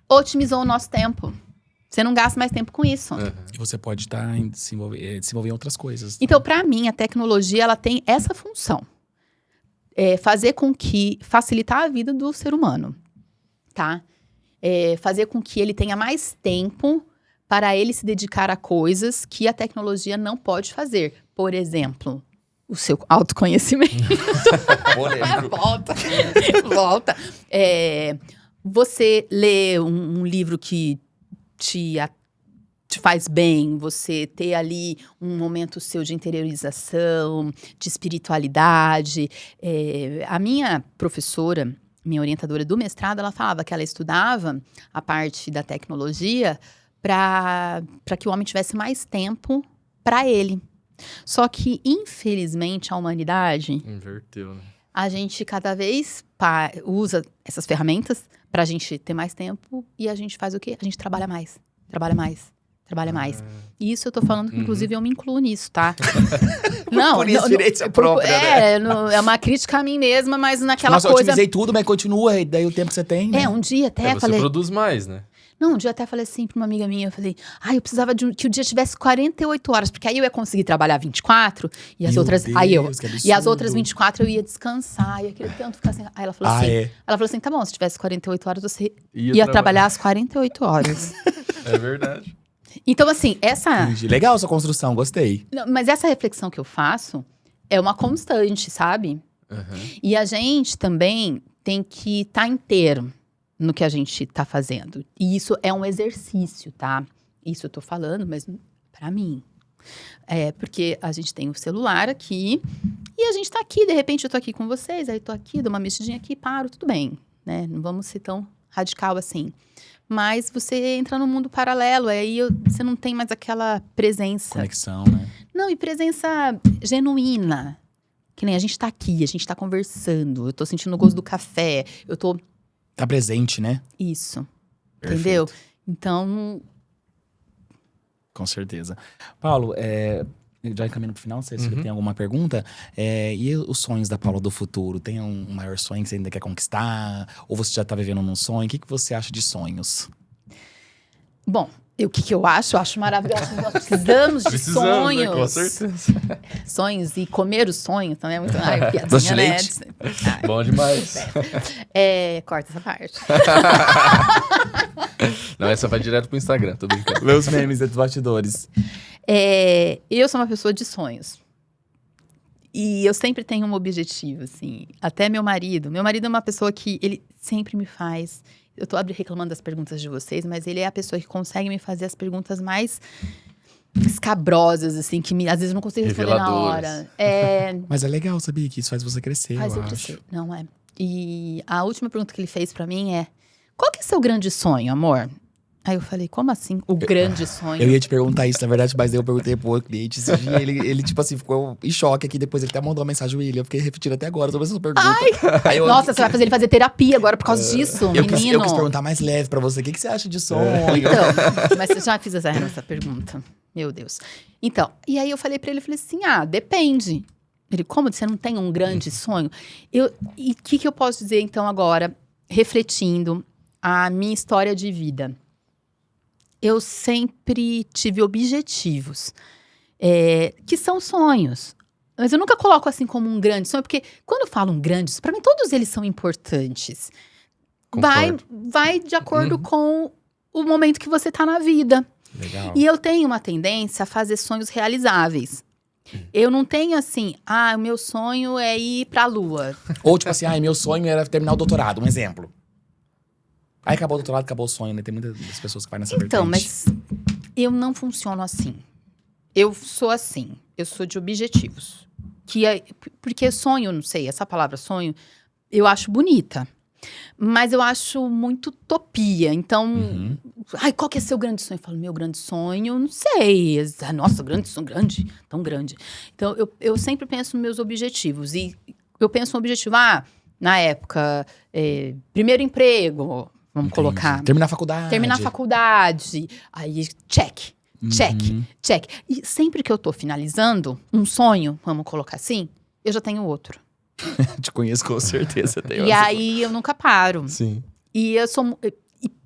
Otimizou o nosso tempo. Você não gasta mais tempo com isso. E você pode desenvolver em outras coisas. Então, para mim, a tecnologia ela tem essa função. Fazer com que... facilitar a vida do ser humano. Tá? Fazer com que ele tenha mais tempo para ele se dedicar a coisas que a tecnologia não pode fazer. Por exemplo, o seu autoconhecimento. Volta. Você lê um livro que te faz bem, você ter ali um momento seu de interiorização, de espiritualidade. A minha professora, minha orientadora do mestrado, ela falava que ela estudava a parte da tecnologia para que o homem tivesse mais tempo para ele. Só que, infelizmente, a humanidade... Inverteu, né? A gente cada vez usa essas ferramentas pra gente ter mais tempo e a gente faz o quê? A gente trabalha mais. E isso eu tô falando que, inclusive, eu me incluo nisso, tá? Por experiência própria, né? É uma crítica a mim mesma, mas naquela coisa... Eu otimizei tudo, mas continua, e daí o tempo que você tem, né? Um dia até você falei... produz mais, né? Não, um dia até falei assim pra uma amiga minha, eu falei, eu precisava que o dia tivesse 48 horas, porque aí eu ia conseguir trabalhar 24, e as outras... E as outras 24 eu ia descansar, e aquele tanto ficar assim... Aí ela falou ela falou assim, tá bom, se tivesse 48 horas, você ia trabalhar as 48 horas. É verdade. Então, assim, Legal essa construção, gostei. Não, mas essa reflexão que eu faço é uma constante, sabe? E a gente também tem que estar inteiro. no que a gente tá fazendo. E isso é um exercício, tá? Isso eu tô falando, mas pra mim. Porque a gente tem o celular aqui e a gente tá aqui, de repente eu tô aqui com vocês, aí tô aqui, dou uma mexidinha aqui, paro, tudo bem, né? Não vamos ser tão radical assim. Mas você entra num mundo paralelo, aí você não tem mais aquela presença. Conexão, né? Não, e presença genuína. Que nem a gente tá aqui, a gente tá conversando, eu tô sentindo o gosto do café, eu tô... Tá presente, né? Isso, Perfeito. entendeu? Então... Com certeza. Paulo, já encaminhando pro final, se você tem alguma pergunta. E os sonhos da Paula do futuro? Tem um maior sonho que você ainda quer conquistar? Ou você já tá vivendo num sonho? O que você acha de sonhos? Bom, o que eu acho? Eu acho maravilhoso. Nós precisamos de sonhos. Né? Com certeza. Sonhos e comer os sonhos também é muito... Ai, Doce piadinha, de né? leite? Bom demais. Corta essa parte. Não, essa vai direto pro Instagram, tô brincando. Vê os memes dos bastidores. Eu sou uma pessoa de sonhos. E eu sempre tenho um objetivo, assim. Até meu marido. Meu marido é uma pessoa que ele sempre me faz... Eu tô reclamando das perguntas de vocês, mas ele é a pessoa que consegue me fazer as perguntas mais escabrosas, assim, que às vezes eu não consigo responder na hora. Mas é legal, sabia? Que isso faz você crescer, Faz eu eu acho. crescer. Não é. E a última pergunta que ele fez pra mim é: qual que é seu grande sonho, amor? Aí eu falei, como assim? O grande sonho? Eu ia te perguntar isso, na verdade, mas eu perguntei pro cliente esse dia. Ele, tipo assim, ficou em choque aqui. Depois ele até mandou uma mensagem, William. Eu fiquei repetindo até agora sobre essa pergunta. Aí Nossa, você vai fazer ele fazer terapia agora por causa disso, eu menino. quis perguntar mais leve pra você. O que você acha de sonho? Então, mas você já fiz essa pergunta. Meu Deus. Então, e aí eu falei pra ele, assim, depende. Ele, como você não tem um grande sonho? E o que eu posso dizer, então, agora, refletindo a minha história de vida? Eu sempre tive objetivos, que são sonhos. Mas eu nunca coloco assim como um grande sonho, porque quando eu falo um grande sonho, pra mim todos eles são importantes. Vai de acordo com o momento que você tá na vida. Legal. E eu tenho uma tendência a fazer sonhos realizáveis. Eu não tenho assim, o meu sonho é ir pra Lua. Ou tipo assim, meu sonho era terminar o doutorado, um exemplo. Aí acabou o doutorado, acabou o sonho, né? Tem muitas pessoas que fazem nessa Então, vertente. mas eu não funciono assim. Eu sou assim, eu sou de objetivos. Porque sonho, não sei, essa palavra sonho, eu acho bonita. Mas eu acho muito utopia. Então, qual que é seu grande sonho? Eu falo, meu grande sonho, não sei. Nossa, grande sonho, tão grande. Então, eu sempre penso nos meus objetivos. E eu penso no objetivo, na época, primeiro emprego, vamos colocar. Terminar a faculdade. Aí, check. E sempre que eu tô finalizando um sonho, vamos colocar assim, eu já tenho outro. Te conheço com certeza. E aí eu nunca paro. Sim. E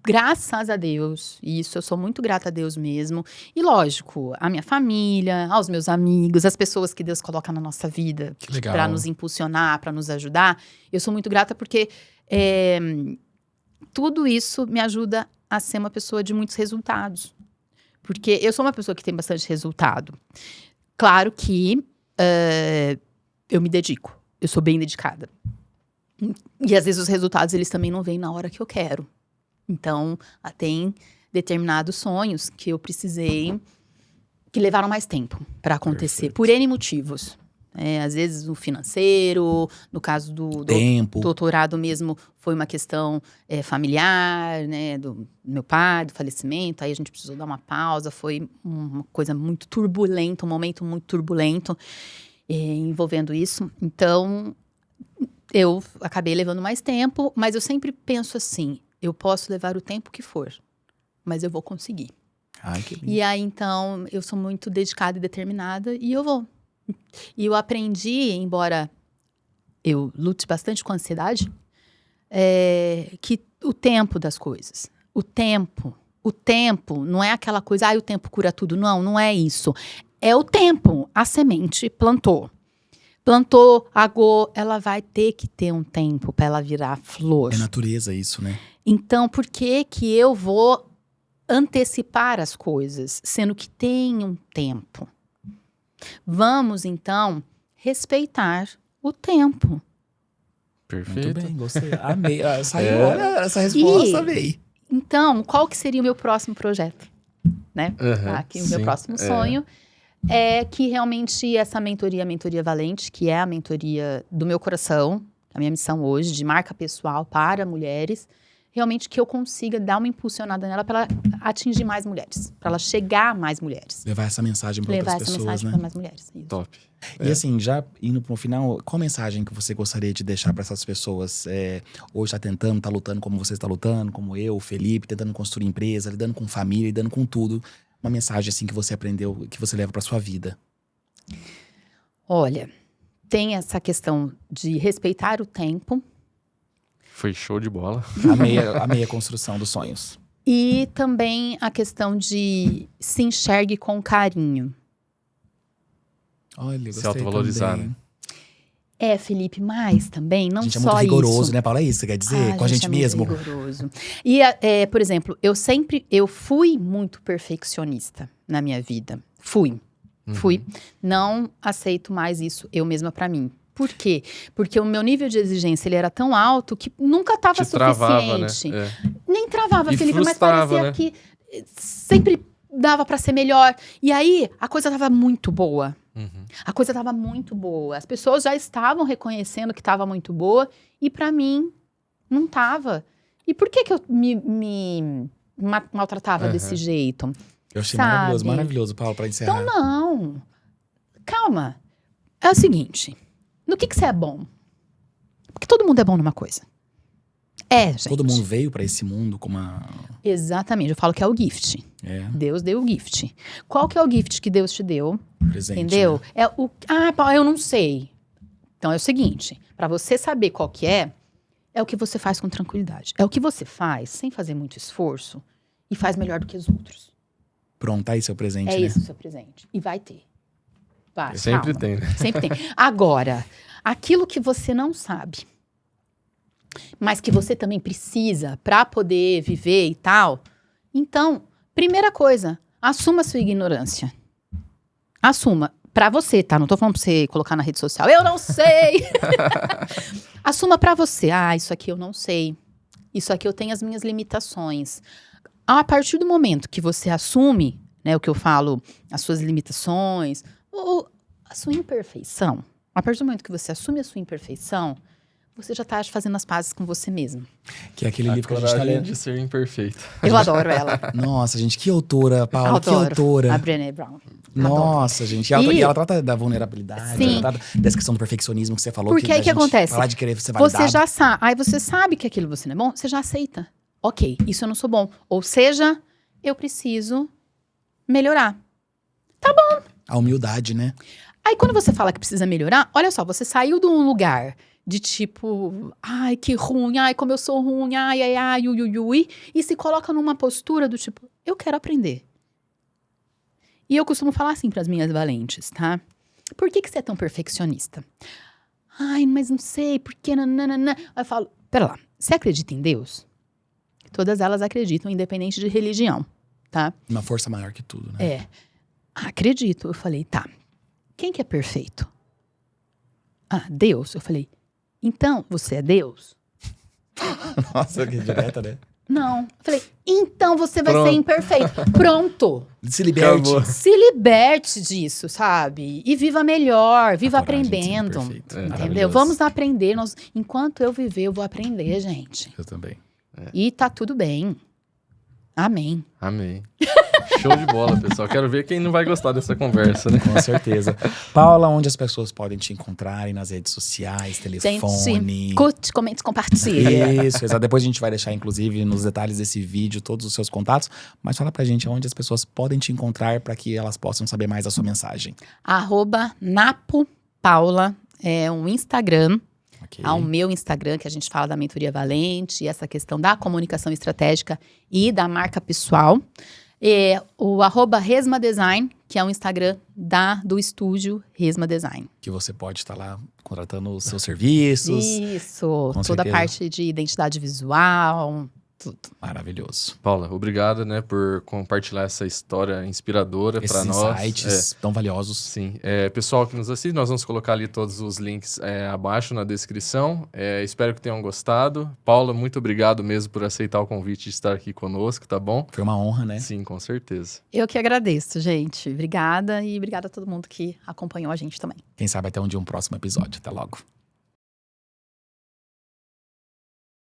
graças a Deus, eu sou muito grata a Deus mesmo. E lógico, a minha família, aos meus amigos, as pessoas que Deus coloca na nossa vida para nos impulsionar, para nos ajudar. Eu sou muito grata porque tudo isso me ajuda a ser uma pessoa de muitos resultados. Porque eu sou uma pessoa que tem bastante resultado. Claro que eu me dedico. Eu sou bem dedicada. E às vezes os resultados, eles também não vêm na hora que eu quero. Então, tem determinados sonhos que eu precisei, que levaram mais tempo para acontecer. Perfeito. Por N motivos. Às vezes o financeiro, no caso do doutorado mesmo, foi uma questão familiar, né, do meu pai, do falecimento. Aí a gente precisou dar uma pausa, foi uma coisa muito turbulenta, um momento muito turbulento envolvendo isso. Então, eu acabei levando mais tempo, mas eu sempre penso assim, eu posso levar o tempo que for, mas eu vou conseguir. Que lindo. E aí, então, eu sou muito dedicada e determinada e eu vou. E eu aprendi, embora eu lute bastante com a ansiedade, que o tempo das coisas, o tempo não é aquela coisa, o tempo cura tudo. Não é isso. É o tempo. A semente plantou, agou, ela vai ter que ter um tempo para ela virar flor. É natureza isso, né? Então, por que eu vou antecipar as coisas, sendo que tem um tempo? Vamos, então, respeitar o tempo. Perfeito. Muito bem, gostei. Amei. Saiu, olha, essa resposta, amei. Então, qual que seria o meu próximo projeto? Né? Uhum, Aqui o meu próximo sonho é que realmente essa mentoria, a Mentoria Valente, que é a mentoria do meu coração, a minha missão hoje de marca pessoal para mulheres, realmente que eu consiga dar uma impulsionada nela para ela atingir mais mulheres, para ela chegar a mais mulheres. Levar essa mensagem para outras pessoas, Levar essa mensagem né? para mais mulheres. Isso. Top. E assim, já indo pro final, qual mensagem que você gostaria de deixar para essas pessoas? Hoje tá tentando, tá lutando como você está lutando, como eu, o Felipe, tentando construir empresa, lidando com família, lidando com tudo. Uma mensagem assim que você aprendeu, que você leva para sua vida. Olha, tem essa questão de respeitar o tempo. Foi show de bola. Amei a construção dos sonhos. E também a questão de se enxergue com carinho. Olha, gostei Se autovalorizar, também. né? Felipe, mas também não A gente é só muito rigoroso, isso. né, Paula? É isso que você quer dizer? Com a gente é mesmo? Muito rigoroso. E, por exemplo, eu fui muito perfeccionista na minha vida. Fui. Não aceito mais isso eu mesma pra mim. Por quê? Porque o meu nível de exigência ele era tão alto que nunca estava Te travava, né? suficiente. Nem travava, E Felipe, mas frustrava, parecia né? que sempre dava pra ser melhor. E aí, a coisa tava muito boa. A coisa tava muito boa. As pessoas já estavam reconhecendo que tava muito boa e pra mim não tava. E por que eu me maltratava desse jeito? Eu achei Sabe? maravilhoso, Paulo, pra encerrar. Então não. Calma. É o seguinte. No que você é bom? Porque todo mundo é bom numa coisa. Gente. Todo mundo veio pra esse mundo com uma... Exatamente. Eu falo que é o gift. Deus deu o gift. Qual que é o gift que Deus te deu? Presente, Entendeu? né? Paulo, eu não sei. Então é o seguinte. Pra você saber qual que é o que você faz com tranquilidade. É o que você faz sem fazer muito esforço e faz melhor do que os outros. Pronto, aí seu presente, né? Isso o seu presente. E vai ter. Vai, Sempre calma. tem, né? Sempre tem. Agora, aquilo que você não sabe, mas que você também precisa pra poder viver e tal, então, primeira coisa, assuma a sua ignorância. Assuma. Pra você, tá? Não tô falando pra você colocar na rede social. Eu não sei! Assuma pra você. Isso aqui eu não sei. Isso aqui eu tenho as minhas limitações. A partir do momento que você assume, né, o que eu falo, as suas limitações, ou a sua imperfeição, a partir do momento que você assume a sua imperfeição, você já tá fazendo as pazes com você mesmo. Que é aquele A livro que a gente tá coragem lendo. de ser imperfeito. Eu adoro ela. Nossa, gente, que autora, Paula, que Adoro. autora. A Brené Brown. Nossa, gente. E ela trata da vulnerabilidade, Sim. ela trata dessa questão do perfeccionismo que você falou. Porque que aí a que gente acontece? falar de querer ser validado. Você já sabe. Aí você sabe que aquilo você não é bom, você já aceita. Ok, isso eu não sou bom. Ou seja, eu preciso melhorar. A humildade, né? Aí quando você fala que precisa melhorar, olha só, você saiu de um lugar de tipo, ai, que ruim, ai, como eu sou ruim, ai, ui, e se coloca numa postura do tipo, eu quero aprender. E eu costumo falar assim para as minhas valentes, tá? Por que você é tão perfeccionista? Ai, mas não sei, porque nananana. Aí eu falo, pera lá, você acredita em Deus? Todas elas acreditam, independente de religião, tá? Uma força maior que tudo, né? Acredito. Eu falei, tá, quem que é perfeito? Deus. Eu falei, então, você é Deus? Nossa, que direta, né? Não. Eu falei, então você vai Pronto. ser imperfeito. Pronto. Se liberte. Acabou. Se liberte disso, sabe? E viva melhor, viva A coragem de ser aprendendo. imperfeito. Entendeu? Maravilhoso. Vamos aprender. Enquanto eu viver, eu vou aprender, gente. Eu também. E tá tudo bem. Amém. Amém. Show de bola, pessoal. Quero ver quem não vai gostar dessa conversa, né? Com certeza. Paula, onde as pessoas podem te encontrarem nas redes sociais, telefone? Gente, curte, comente, compartilha. Isso, exato. Depois a gente vai deixar, inclusive, nos detalhes desse vídeo, todos os seus contatos. Mas fala pra gente onde as pessoas podem te encontrar para que elas possam saber mais da sua mensagem. @napopaula é um Instagram. Ok. Ao meu Instagram, que a gente fala da mentoria valente, essa questão da comunicação estratégica e da marca pessoal. O @Resma Design, que é o Instagram do estúdio Resma Design. Que você pode estar lá contratando os seus serviços. Isso, Com toda a certeza. parte de identidade visual, tudo. Maravilhoso. Paula, obrigado, né, por compartilhar essa história inspiradora para Esses nós. insights tão valiosos. Sim. Pessoal que nos assiste, nós vamos colocar ali todos os links abaixo na descrição. Espero que tenham gostado. Paula, muito obrigado mesmo por aceitar o convite de estar aqui conosco, tá bom? Foi uma honra, né? Sim, com certeza. Eu que agradeço, gente. Obrigada e obrigada a todo mundo que acompanhou a gente também. Quem sabe até um dia um próximo episódio. Até logo.